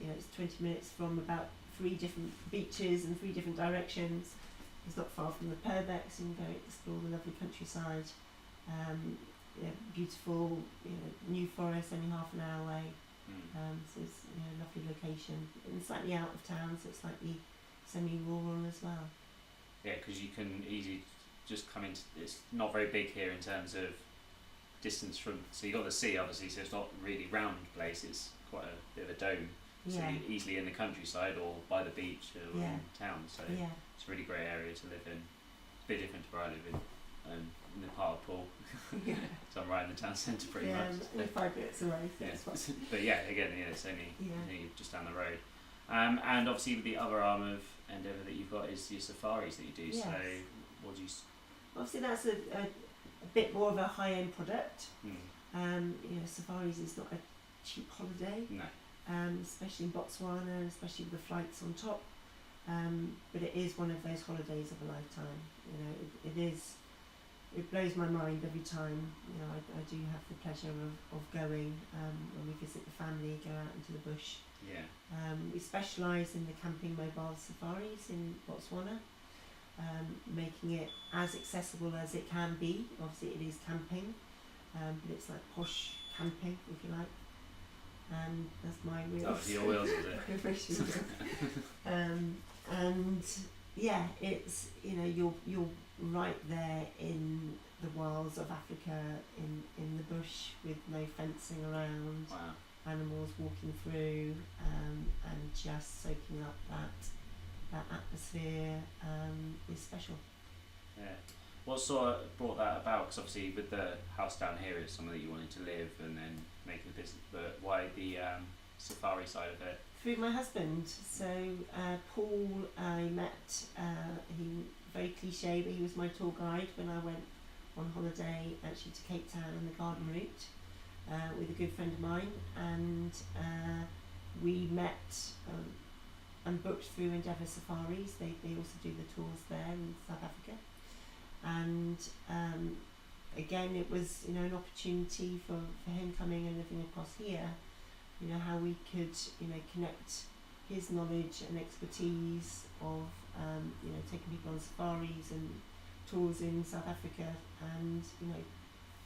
it's 20 minutes from about 3 different beaches and 3 different directions. It's not far from the Purbeck, so you can go explore the lovely countryside. Beautiful, New Forest, only half an hour away. So it's a lovely location, and slightly out of town, so it's slightly semi-rural as well. Yeah, because you can easily just come into. It's not very big here in terms of distance from. So you got the sea, obviously, so it's not really round place. It's quite a bit of a dome. so you're easily in the countryside or by the beach or in town. So it's a really great area to live in. It's a bit different to where I live in the part of Poole. So I'm right in the town centre pretty much. Yeah, we're 5 minutes away. So that's but again, it's only just down the road. And obviously the other arm of Endeavour that you've got is your safaris that you do. Yes. So what do you? Obviously that's a bit more of a high-end product. Safaris is not a cheap holiday. No. Especially in Botswana, especially with the flights on top. But it is one of those holidays of a lifetime. It is. It blows my mind every time. I do have the pleasure of going when we visit the family, go out into the bush. Yeah. We specialise in the camping mobile safaris in Botswana, making it as accessible as it can be. Obviously, it is camping, but it's like posh camping, if you like. And that's my wheels. Oh, your wheels, is it? And it's you're right there in the wilds of Africa, in the bush with no fencing around. Wow. Animals walking through, and just soaking up that atmosphere is special. Yeah. What sort of brought that about? Because obviously with the house down here it's somewhere that you wanted to live and then make a business, but why the safari side of it? Through my husband. So Paul, I met, he very cliche, but he was my tour guide when I went on holiday actually to Cape Town on the garden route with a good friend of mine, and we met and booked through Endeavour Safaris. They also do the tours there in South Africa, and again it was an opportunity for him coming and living across here, how we could connect his knowledge and expertise of taking people on safaris and tours in South Africa, and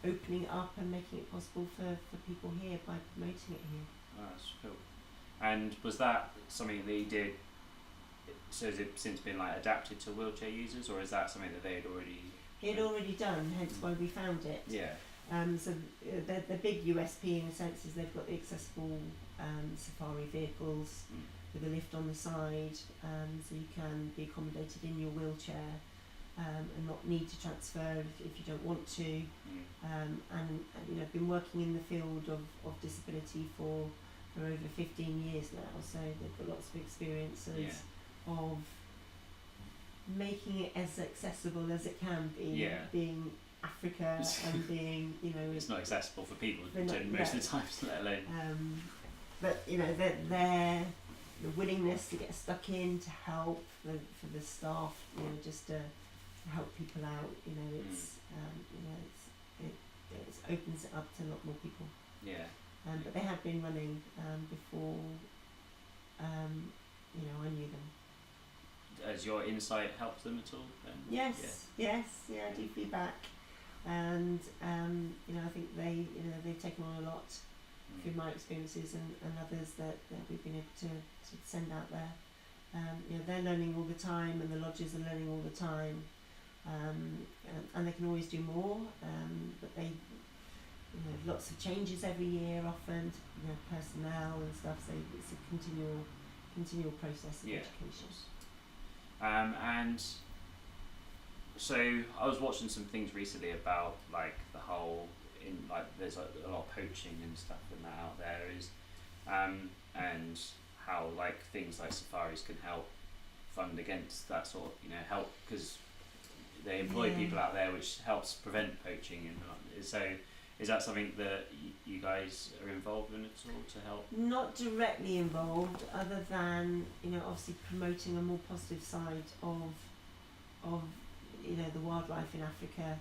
opening it up and making it possible for people here by promoting it here. Oh, that's cool. And was that something that he did, so has it since been adapted to wheelchair users, or is that something that they had already... He had already done, hence why we found it. Yeah. So the big USP in a sense is they've got the accessible safari vehicles with a lift on the side, so you can be accommodated in your wheelchair and not need to transfer if you don't want to. And I've been working in the field of disability for over 15 years now, so they've got lots of experiences of making it as accessible as it can be, being Africa and being, it's not accessible for people most of the time, let alone. But their the willingness to get stuck in, to help for the staff, just to help people out, it opens it up to a lot more people. Yeah. But they had been running before, I knew them. Has your insight helped them at all then? Yes, I do feedback, and I think they've taken on a lot through my experiences and others that we've been able to send out there. They're learning all the time, and the lodges are learning all the time, and they can always do more, but they lots of changes every year often, personnel and stuff, so it's a continual process of education. And so I was watching some things recently about the whole there's a lot of poaching and stuff and that out there is, and how things like safaris can help fund against that sort of help, because they employ people out there, which helps prevent poaching. And so is that something that you guys are involved in at all to help? Not directly involved, other than obviously promoting a more positive side of the wildlife in Africa.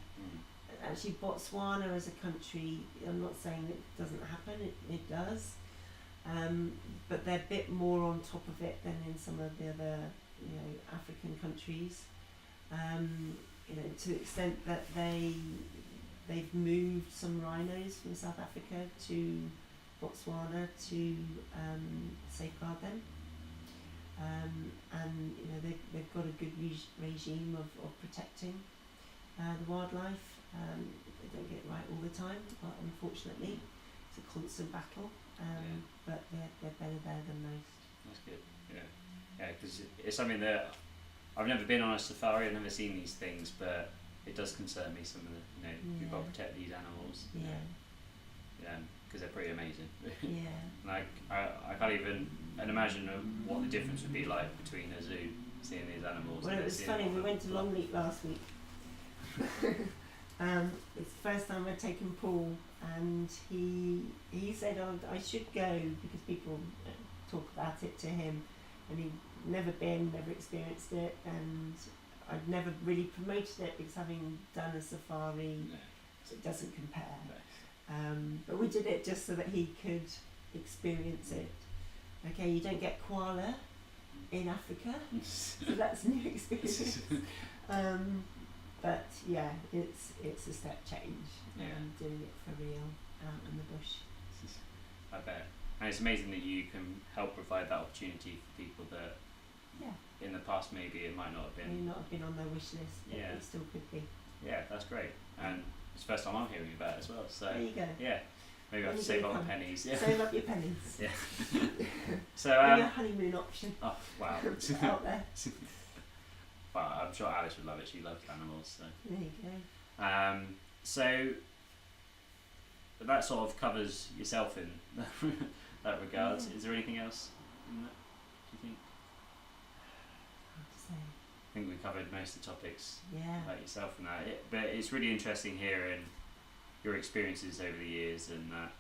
Actually, Botswana as a country, I'm not saying that it doesn't happen, it does, but they're a bit more on top of it than in some of the other African countries, to the extent that they've moved some rhinos from South Africa to Botswana to safeguard them, and they've got a good regime of protecting the wildlife. They don't get it right all the time, unfortunately, so a constant battle, Yeah. but they're better there than most. That's good. Yeah, because it's something that I've never been on a safari. I've never seen these things, but it does concern me. Some of the, we've got to protect these animals. Because they're pretty amazing. Yeah. I can't even imagine what the difference would be like between a zoo seeing these animals. Well, it was funny. We went to Longleat last week. It's the first time I'd taken Paul, and he said, "Oh, I should go," because people talk about it to him, and he'd never been, never experienced it, and I'd never really promoted it because having done a safari, it doesn't compare. But we did it just so that he could experience it. Okay, you don't get koala in Africa, so that's a new experience. But yeah, it's a step change. Doing it for real out in the bush. I bet. And it's amazing that you can help provide that opportunity for people that in the past maybe it might not have been. May not have been on their wish list, but it still could be. Yeah, that's great. And it's the first time I'm hearing about it as well. So there you go. Yeah. Maybe I have to save up the pennies. Yeah. Save up your pennies. Yeah. So a honeymoon option. Oh wow. Out there. Well, I'm sure Alice would love it. She loves animals. So. There you go. So that sort of covers yourself in that regard. Is there anything else in that, do you think? Hard to say. I think we covered most of the topics about yourself and that. But it's really interesting hearing your experiences over the years and that.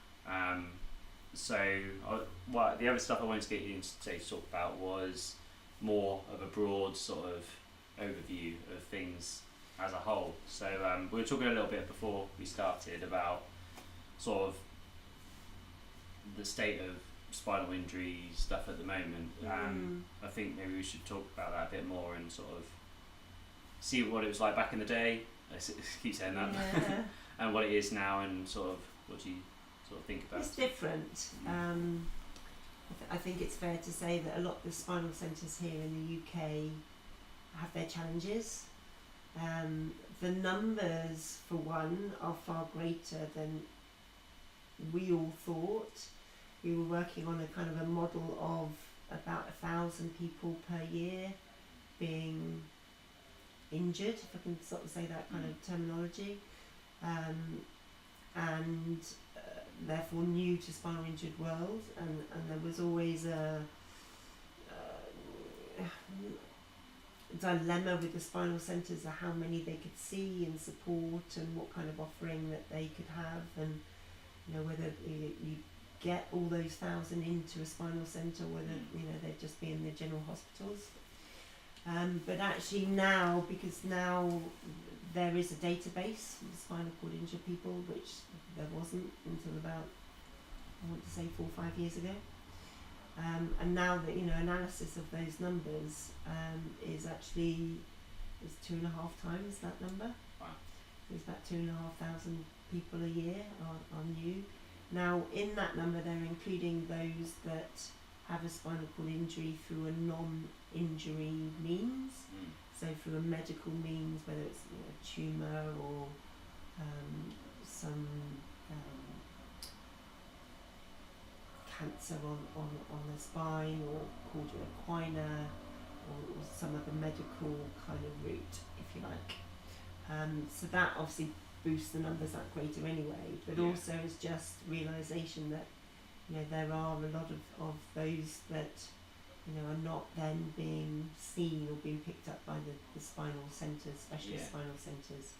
The other stuff I wanted to get you to talk about was more of a broad sort of overview of things as a whole. So we were talking a little bit before we started about sort of the state of spinal injury stuff at the moment. I think maybe we should talk about that a bit more and sort of see what it was like back in the day. I keep saying that. Yeah. And what it is now, and sort of what do you sort of think about It's different. I think it's fair to say that a lot of the spinal centres here in the UK have their challenges. The numbers, for one, are far greater than we all thought. We were working on a kind of a model of about 1,000 people per year being injured, if I can sort of say that kind of terminology, and therefore new to spinal injured world, and there was always a dilemma with the spinal centres of how many they could see and support and what kind of offering that they could have, and whether you get all those 1,000 into a spinal centre, whether they'd just be in the general hospitals. But actually now, because now there is a database of spinal cord injured people, which there wasn't until about, I want to say 4 or 5 years ago. And now that analysis of those numbers is 2.5 times that number. Wow. There's about 2,500 people a year are new. Now in that number they're including those that have a spinal cord injury through a non-injury means. So through a medical means, whether it's a tumour or some cancer on the spine, or cordial equina, or some other medical kind of route, if you like. So that obviously boosts the numbers that greater anyway, but also is just realisation that there are a lot of those that are not then being seen or being picked up by the spinal centres, specialist spinal centres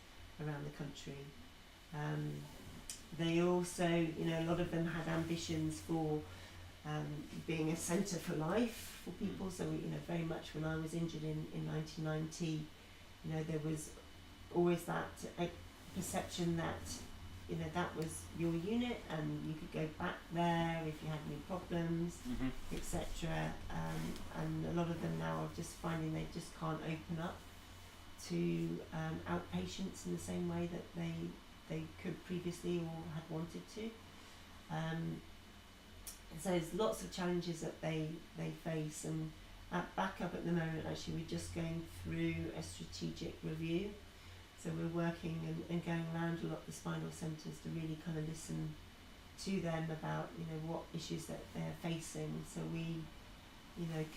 around the country. They also, a lot of them had ambitions for being a centre for life for people. So, very much when I was injured in 1990, there was always that perception that, that was your unit and you could go back there if you had any problems, etc. And a lot of them now are just finding they just can't open up to outpatients in the same way that they could previously or had wanted to. So there's lots of challenges that they face, and at backup at the moment actually we're just going through a strategic review. So we're working and going around a lot of the spinal centres to really kind of listen to them about what issues that they're facing, so we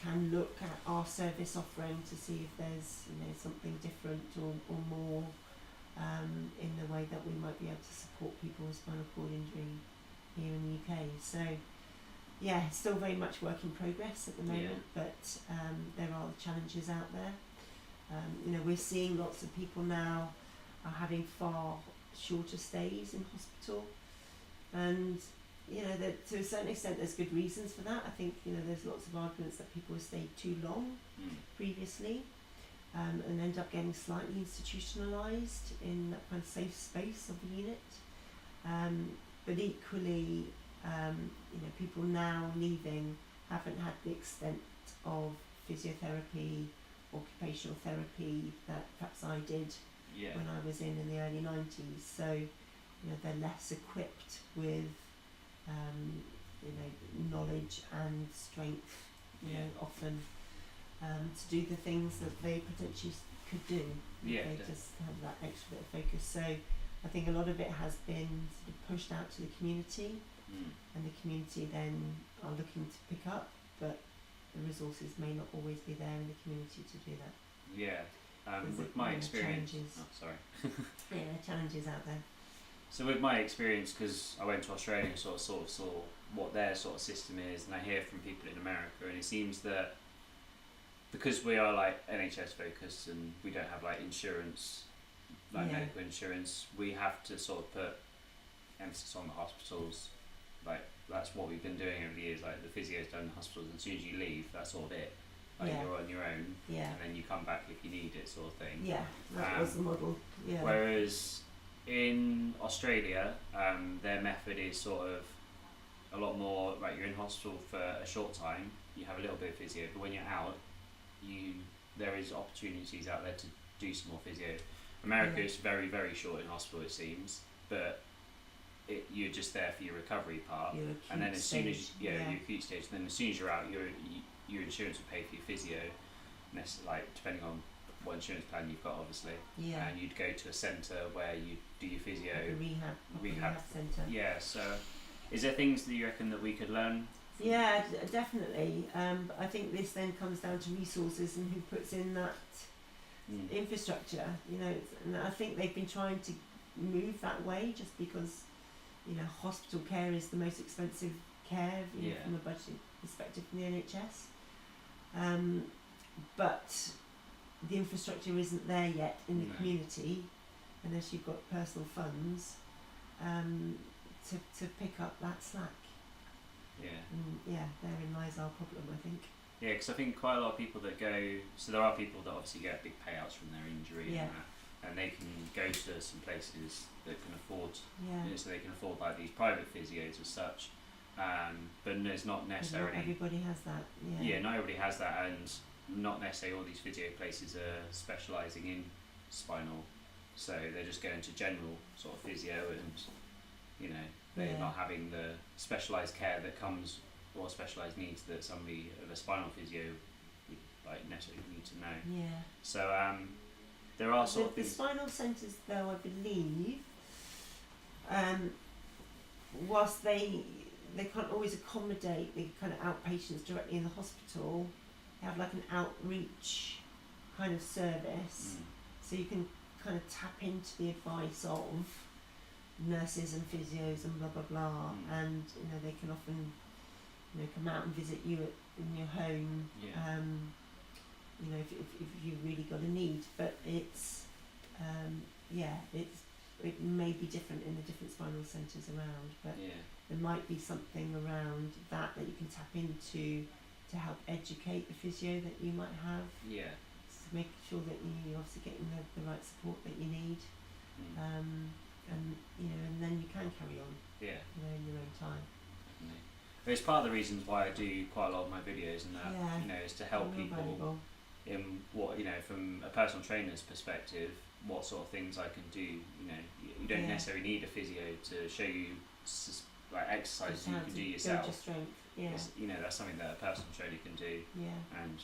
can look at our service offering to see if there's something different or more in the way that we might be able to support people with spinal cord injury here in the UK. So yeah, still very much work in progress at the moment, but there are challenges out there. We're seeing lots of people now are having far shorter stays in hospital, and that to a certain extent there's good reasons for that. I think there's lots of arguments that people have stayed too long previously, and end up getting slightly institutionalised in that kind of safe space of the unit. But equally, people now leaving haven't had the extent of physiotherapy, occupational therapy that perhaps I did when I was in the early 90s. So they're less equipped with knowledge and strength, often to do the things that they potentially could do. They just have that extra bit of focus. So I think a lot of it has been sort of pushed out to the community, and the community then are looking to pick up, but the resources may not always be there in the community to do that. With my experience, challenges out there. So with my experience, because I went to Australia and sort of saw what their sort of system is, and I hear from people in America, and it seems that because we are like NHS focused and we don't have like insurance, medical insurance, we have to sort of put emphasis on the hospitals. Like that's what we've been doing over the years. Like the physio's done in the hospitals, and as soon as you leave, that's sort of it. Like you're on your own, and then you come back if you need it, sort of thing. Yeah, that was the model. Yeah. Whereas in Australia, their method is sort of a lot more. Like you're in hospital for a short time, you have a little bit of physio, but when you're out, there is opportunities out there to do some more physio. America is very, very short in hospital, it seems, but you're just there for your recovery part, and then as soon as your acute stage, then as soon as you're out, your insurance will pay for your physio, like depending on what insurance plan you've got, obviously. And you'd go to a centre where you do your physio. Like a rehab centre. Yeah. So, is there things that you reckon that we could learn? Yeah, definitely. But I think this then comes down to resources and who puts in that infrastructure. And I think they've been trying to move that way, just because hospital care is the most expensive care from a budget perspective from the NHS. But the infrastructure isn't there yet in the community, unless you've got personal funds to pick up that slack. Therein lies our problem, I think. Yeah, because I think quite a lot of people that go, so there are people that obviously get big payouts from their injury and that, and they can go to some places that can afford, so they can afford like these private physios as such, but there's not necessarily. Not everybody has that. Not everybody has that, and not necessarily all these physio places are specialising in spinal, so they're just going to general sort of physio, and they're not having the specialised care that comes, or specialised needs that somebody of a spinal physio would like necessarily need to know. So there are sort of the spinal centres, though, I believe, whilst they can't always accommodate the kind of outpatients directly in the hospital, they have like an outreach kind of service, so you can kind of tap into the advice of nurses and physios and blah blah blah, and they can often come out and visit you in your home, if you've really got a need. But it's it may be different in the different spinal centres around, but there might be something around that you can tap into to help educate the physio that you might have. To make sure that you're obviously getting the right support that you need. And then you can carry on. In your own time. It's part of the reasons why I do quite a lot of my videos, and that is to help people valuable. In what from a personal trainer's perspective, what sort of things I can do. You don't necessarily need a physio to show you like exercises you can do yourself. Build your strength. That's something that a personal trainer can do. And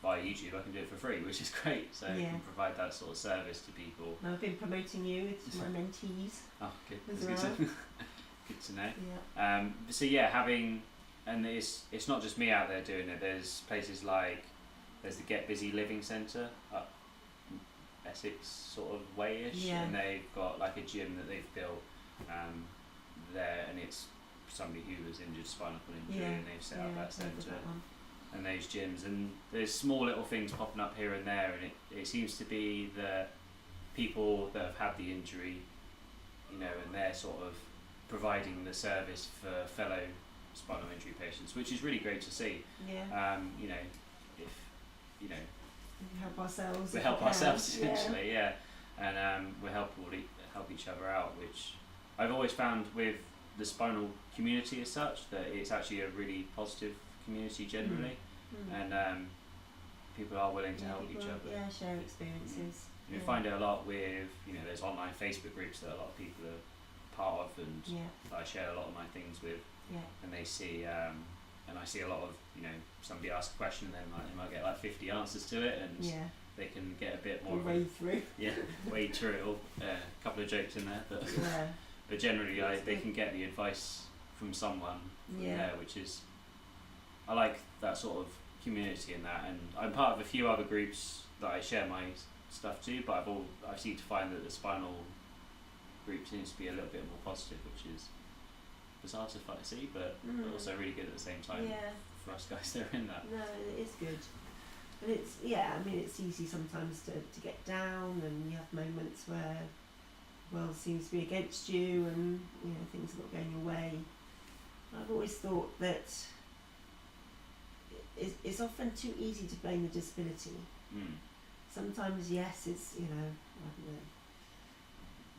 via YouTube I can do it for free, which is great. So I can provide that sort of service to people. I've been promoting you to my mentees. Oh, good. As well. good to know. Yeah. So yeah, and it's not just me out there doing it. There's places like there's the Get Busy Living Centre up Essex sort of way-ish, and they've got like a gym that they've built there, and it's somebody who was injured spinal cord injury, and they've set up that centre and those gyms, and there's small little things popping up here and there, and it seems to be that people that have had the injury, you know, and they're sort of providing the service for fellow spinal injury patients, which is really great to see. Yeah. You know, if you know, we help ourselves. We help ourselves essentially, and we help each other out, which I've always found with the spinal community as such, that it's actually a really positive community generally, and people are willing to help each other. Yeah, share experiences. You find it a lot with, you know, there's online Facebook groups that a lot of people are part of, and I share a lot of my things with, and they see, and I see a lot of, you know, somebody asks a question and then like, they might get like 50 answers to it, and they can get a bit more wade through. Wade through it all. A couple of jokes in there, but but generally they can get the advice from someone there, which is, I like that sort of community in that, and I'm part of a few other groups that I share my stuff to, but I seem to find that the spinal group seems to be a little bit more positive, which is bizarre to see, but also really good at the same time for us guys that are in that. No, it is good. And it's, I mean, it's easy sometimes to get down, and you have moments where the world seems to be against you, and you know, things are not going your way. I've always thought that it's often too easy to blame the disability. Sometimes, yes, it's, you know, I don't know,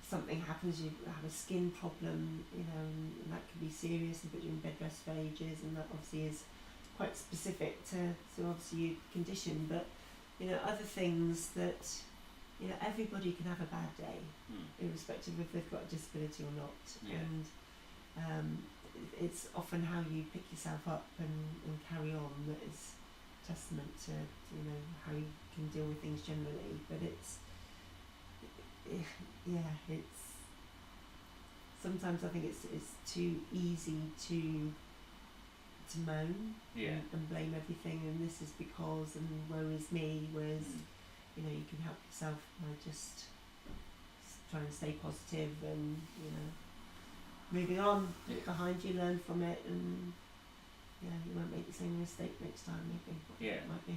something happens, you have a skin problem, you know, and that can be serious and put you in bed rest for ages, and that obviously is quite specific to obviously your condition. But, you know, other things that, you know, everybody can have a bad day, irrespective if they've got a disability or not. And it's often how you pick yourself up and carry on that is testament to, you know, how you can deal with things generally. But it's sometimes I think it's too easy to moan and blame everything, and this is because, and woe is me, whereas you know, you can help yourself by just trying to stay positive, and you know, moving on, look behind you, learn from it, and you won't make the same mistake next time, maybe. It might be.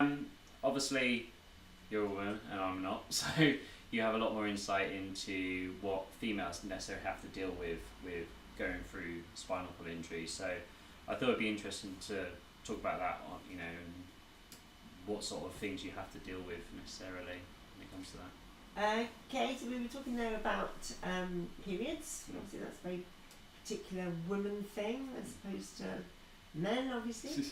Exactly. Obviously you're a woman and I'm not, so you have a lot more insight into what females necessarily have to deal with going through spinal cord injury. So I thought it'd be interesting to talk about that, you know, and what sort of things you have to deal with necessarily when it comes to that. Okay, so we were talking there about periods. Obviously that's a very particular woman thing as opposed to men, obviously.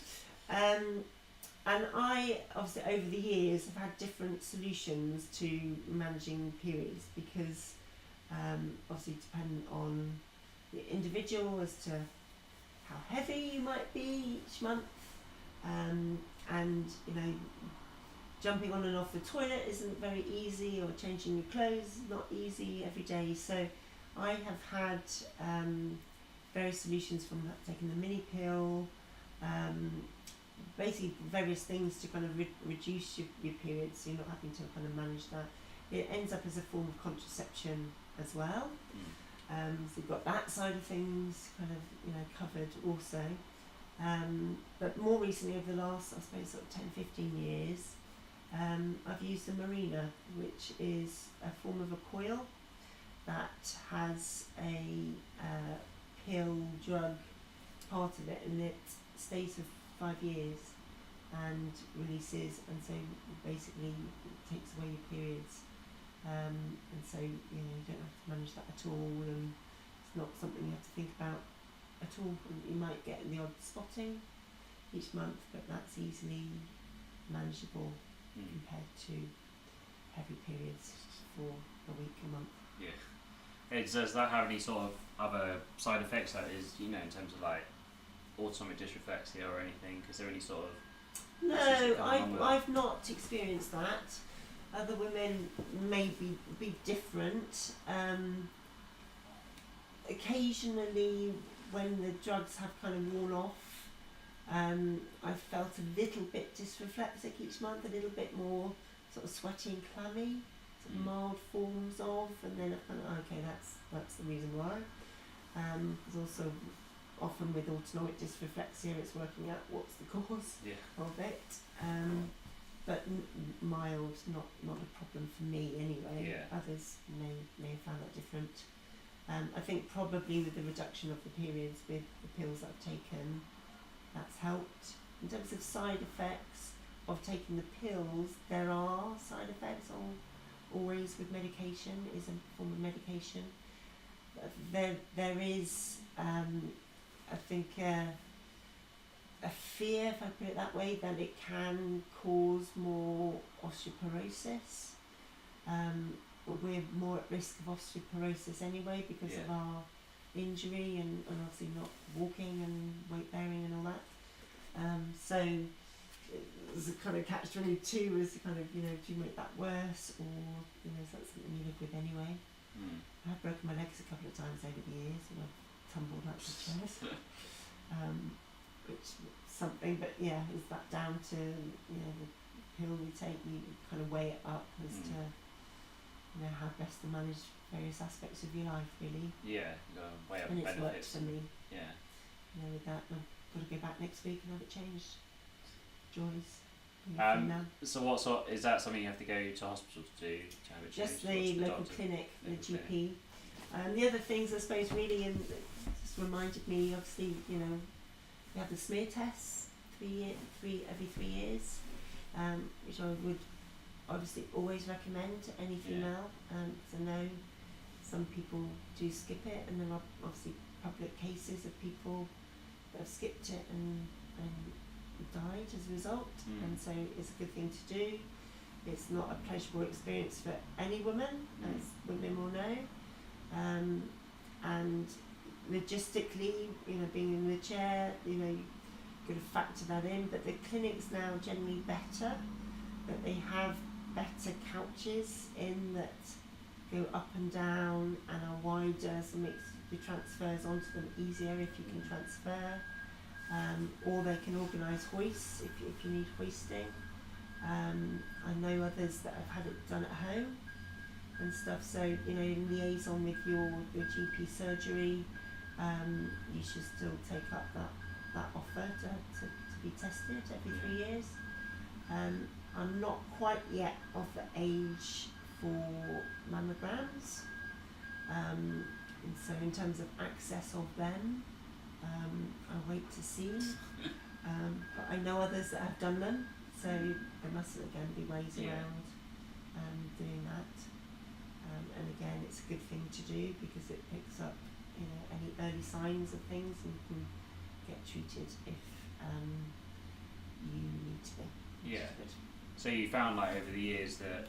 And I, obviously, over the years, have had different solutions to managing periods, because obviously dependent on the individual as to how heavy you might be each month, and you know, jumping on and off the toilet isn't very easy, or changing your clothes is not easy every day. So I have had various solutions, from taking the mini pill, basically various things to kind of reduce your periods, so you're not having to kind of manage that. It ends up as a form of contraception as well. So you've got that side of things kind of, you know, covered also. But more recently, over the last, I suppose, sort of 10-15 years, I've used the Marina, which is a form of a coil that has a pill drug part of it, and it stays for 5 years and releases, and so basically it takes away your periods, and so, you know, you don't have to manage that at all, and it's not something you have to think about at all. You might get the odd spotting each month, but that's easily manageable compared to heavy periods for a week, a month. Does that have any sort of other side effects, that is, you know, in terms of like autonomic dysreflexia or anything? Is there any sort of... No, I've not experienced that. Other women may be different. occasionally, when the drugs have kind of worn off, I felt a little bit dysreflexic each month, a little bit more sort of sweaty and clammy, sort of mild forms of, and then I kind of, okay, that's the reason why. There's also often with autonomic dysreflexia, it's working out what's the cause of it. But mild, not a problem for me anyway. Others may have found that different. I think probably with the reduction of the periods with the pills I've taken, that's helped. In terms of side effects of taking the pills, there are side effects always with medication, is a form of medication. There is, I think, a fear, if I put it that way, that it can cause more osteoporosis. We're more at risk of osteoporosis anyway because of our injury and obviously not walking and weight bearing and all that. So there's a kind of catch-22 as kind of, do you make that worse, or is that something you live with anyway? I have broken my legs a couple of times over the years and I've tumbled up the chairs. Which something, but is that down to the pill we take? You kind of weigh it up as to how best to manage various aspects of your life, really. Weigh up and it's benefits. Worked for me. With that, I've got to go back next week and have it changed. Joys. So what sort, is that something you have to go to hospital to do, to have it changed? Just the local clinic, the GP. The other things, I suppose, really, and just reminded me, obviously, we have the smear tests every 3 years, which I would obviously always recommend to any female, because I know some people do skip it, and there are obviously public cases of people that have skipped it and died as a result, and so it's a good thing to do. It's not a pleasurable experience for any woman, as women will know, and logistically, being in the chair, you've got to factor that in, but the clinic's now generally better, that they have better couches in that go up and down and are wider, so it makes the transfers onto them easier if you can transfer. Or they can organise hoists if you need hoisting. I know others that have had it done at home and stuff, so in liaison with your GP surgery, you should still take up that offer to be tested every 3 years. I'm not quite yet of the age for mammograms, and so in terms of access of them, I'll wait to see. But I know others that have done them, so there must again be ways around doing that. And again, it's a good thing to do because it picks up any early signs of things and can get treated if you need to be. So you found over the years that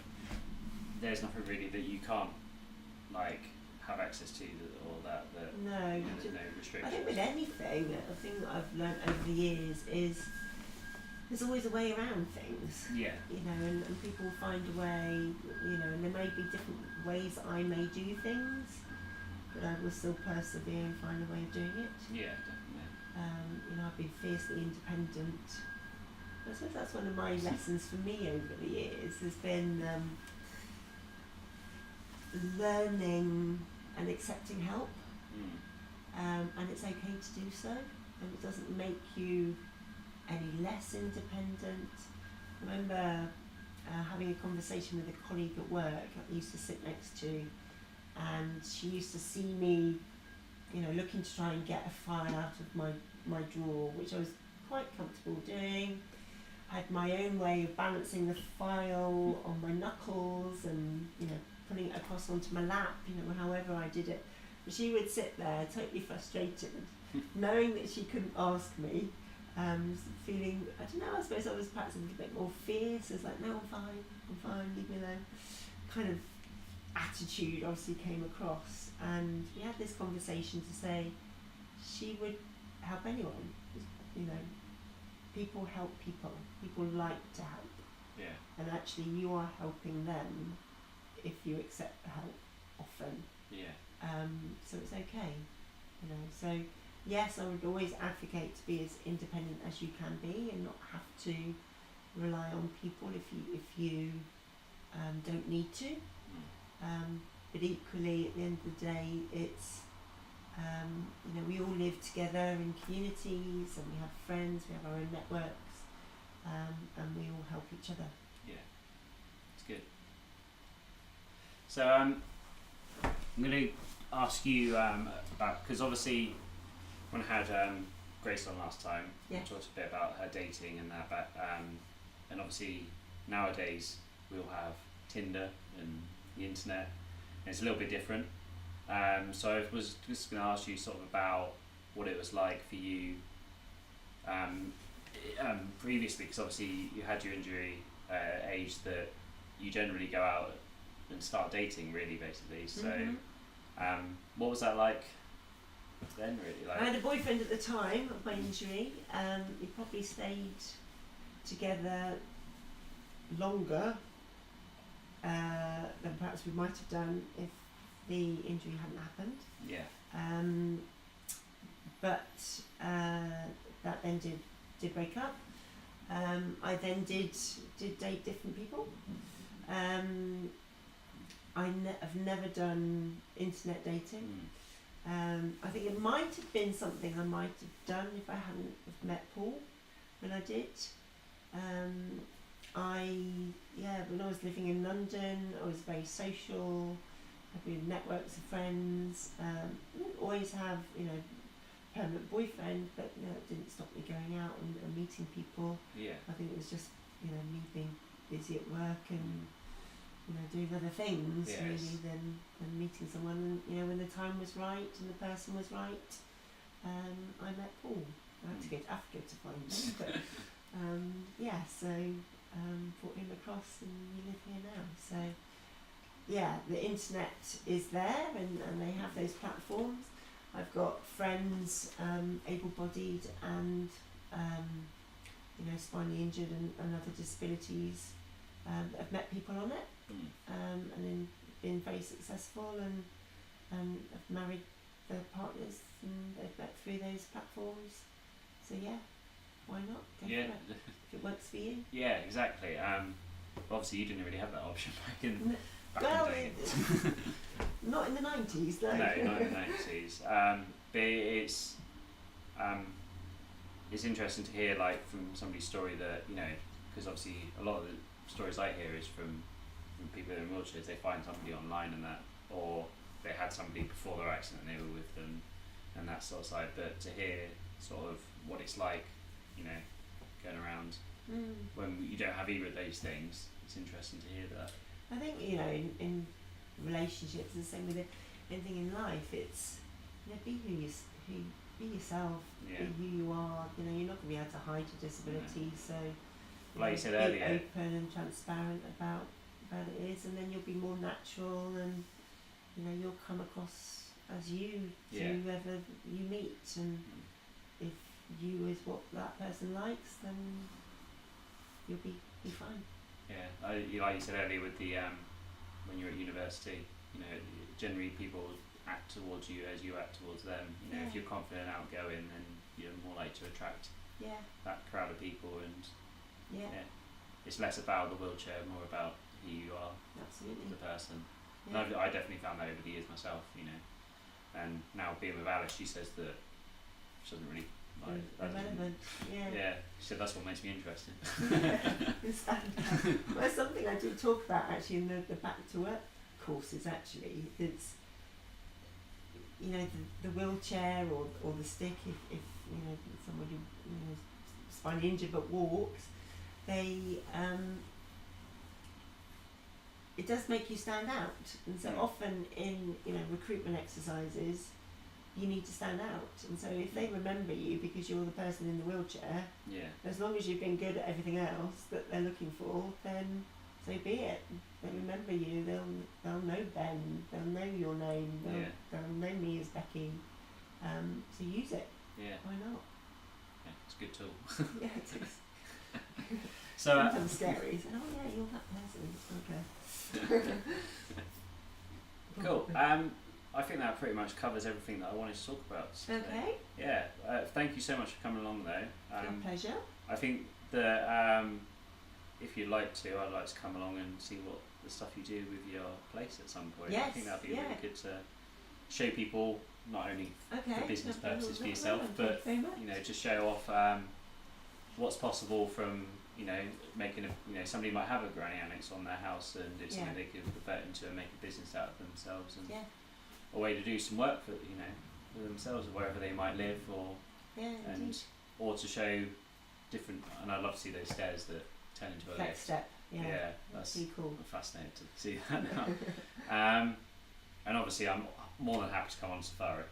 there's nothing really that you can't have access to, or that no, there's no restrictions. I think with anything, the thing that I've learnt over the years is there's always a way around things. And people find a way, and there may be different ways I may do things, but I will still persevere and find a way of doing it. Definitely. I've been fiercely independent. I suppose that's one of my lessons for me over the years, has been learning and accepting help. And it's okay to do so, and it doesn't make you any less independent. I remember having a conversation with a colleague at work I used to sit next to, and she used to see me, looking to try and get a file out of my drawer, which I was quite comfortable doing. I had my own way of balancing the file on my knuckles and, putting it across onto my lap, however I did it. But she would sit there totally frustrated, knowing that she couldn't ask me, feeling, I don't know, I suppose I was perhaps a little bit more fierce. I was like, no, I'm fine, leave me alone. Kind of attitude obviously came across, and we had this conversation to say she would help anyone. People help people. People like to help. And actually you are helping them if you accept the help often. so it's okay, you know. So yes, I would always advocate to be as independent as you can be and not have to rely on people if you don't need to. But equally, at the end of the day, it's you know, we all live together in communities, and we have friends, we have our own networks, and we all help each other. Yeah, it's good. So I'm going to ask you about, because obviously when I had Grace on last time, Yeah. we talked a bit about her dating and that, but and obviously nowadays we all have Tinder and the internet, and it's a little bit different. So I was just going to ask you sort of about what it was like for you previously, because obviously you had your injury at an age that you generally go out and start dating, really, basically. So what was that like then, really? Like, I had a boyfriend at the time of my injury. We probably stayed together longer than perhaps we might have done if the injury hadn't happened. yeah. But that then did break up. I then did date different people. I've never done internet dating. I think it might have been something I might have done if I hadn't have met Paul when I did. When I was living in London, I was very social. I had networks of friends. Didn't always have, you know, permanent boyfriend, but you know, it didn't stop me going out and meeting people. Yeah. I think it was just, you know, me being busy at work and, you know, doing other things really than meeting someone. And you know, when the time was right and the person was right, I met Paul. I had to go to Africa to find him, but so brought him across, and we live here now. So yeah, the internet is there, and they have those platforms. I've got friends, able-bodied and you know, spinally injured and other disabilities, that have met people on it, and then been very successful, and have married their partners, and they've met through those platforms. So yeah, why not? Go for it. If it works for you. Yeah, exactly. Obviously you didn't really have that option back in Well, the day. not in the 90s though. No, not in the 90s. But it's interesting to hear, like, from somebody's story that, you know, because obviously a lot of the stories I hear is from people in wheelchairs. They find somebody online and that, or they had somebody before their accident and they were with them, and that sort of side. But to hear sort of what it's like, you know, going around when you don't have either of those things, it's interesting to hear that. I think, you know, in relationships, the same with anything in life, it's, you know, be yourself, be who you are. You know, you're not going to be able to hide your disability, so like you said be earlier, open and transparent about it is, and then you'll be more natural, and you know, you'll come across as you to whoever you meet, and if you is what that person likes, then you'll be fine. Yeah, like you said earlier with the when you're at university, you know, generally people act towards you as you act towards them. You know, if you're confident and outgoing, then you're more likely to attract that crowd of people, and it's less about the wheelchair, more about who you are, absolutely, as a person. Yeah. And I definitely found that over the years myself, you know. And now being with Alice, she says that she doesn't really like that. Irrelevant. Yeah, she said that's what makes me interesting. Well, that's something I do talk about actually in the Back to Work courses. Actually, it's, you know, the wheelchair or the stick. If you know, somebody, you know, spinally injured but walks, they it does make you stand out, and so often in, you know, recruitment exercises, you need to stand out, and so if they remember you because you're the person in the wheelchair, as long as you've been good at everything else that they're looking for, then so be it. They remember you. They'll know Ben. They'll know your name. They'll know me as Becky. So use it. Yeah. Why not? Yeah, it's a good tool. Yeah, it is. So sometimes scary. So, oh yeah, you're that person. Okay. Cool. I think that pretty much covers everything that I wanted to talk about today. Okay. Yeah. Thank you so much for coming along, though. My pleasure. I think that if you'd like to, I'd like to come along and see what the stuff you do with your place at some point. Yes, I think that'd be yeah. really good to show people, not only Okay. for business No, purposes for no, yourself, no, but thank you very much. you know, just show off what's possible from, you know, making a, you know, somebody might have a granny annex on their house and it's something they could convert into and make a business out of themselves, and a way to do some work for, you know, for themselves or wherever they might live, or indeed. or to show different, and I'd love to see those stairs that turn into a Flex lift. step. Yeah. That's pretty cool. I'm fascinated to see that now. And obviously I'm more than happy to come on safari.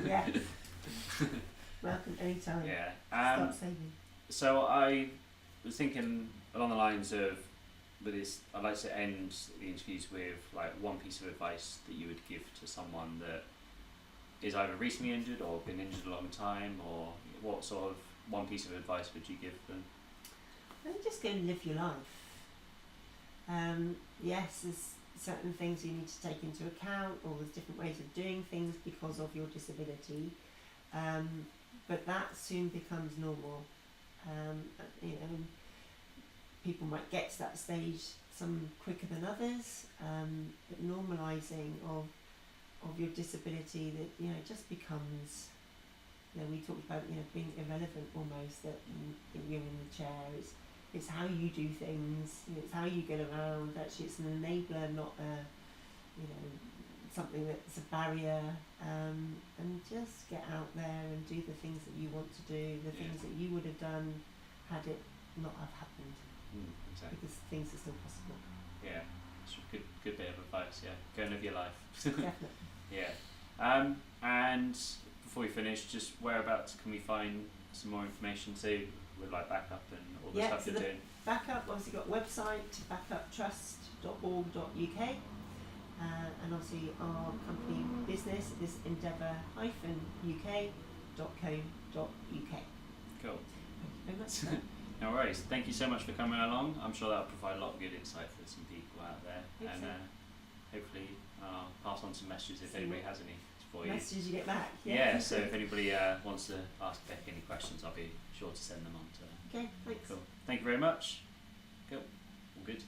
Yeah. Welcome anytime. Yeah. Start saving. So I was thinking along the lines of, with this, I'd like to end the interviews with like one piece of advice that you would give to someone that is either recently injured or been injured a long time, or what sort of one piece of advice would you give them? Then just go and live your life. Yes, there's certain things you need to take into account, or there's different ways of doing things because of your disability, but that soon becomes normal. You know, people might get to that stage some quicker than others, but normalising of your disability, that, you know, it just becomes, you know, we talked about, you know, being irrelevant almost, that you're in the chair. It's how you do things, you know, it's how you get around. Actually, it's an enabler, not a, you know, something that's a barrier. And just get out there and do the things that you want to do, the things that you would have done had it not have happened. Exactly. Because things are still possible. Yeah, it's a good bit of advice. Yeah, go and live your life. Definitely. Yeah. And before we finish, just whereabouts can we find some more information too, with like backup and all the stuff so you're the doing? Backup, obviously got a website, backuptrust.org.uk, and obviously our company business is endeavour-uk.co.uk. Cool. Thank you very much. No worries. Thank you so much for coming along. I'm sure that'll provide a lot of good insight for some people out there, and hopefully I'll pass on some messages if anybody has any for you. Messages you get back. Yeah. So if anybody wants to ask Becky any questions, I'll be sure to send them on to her. Okay. Thanks. Cool. Thank you very much. Cool. All good.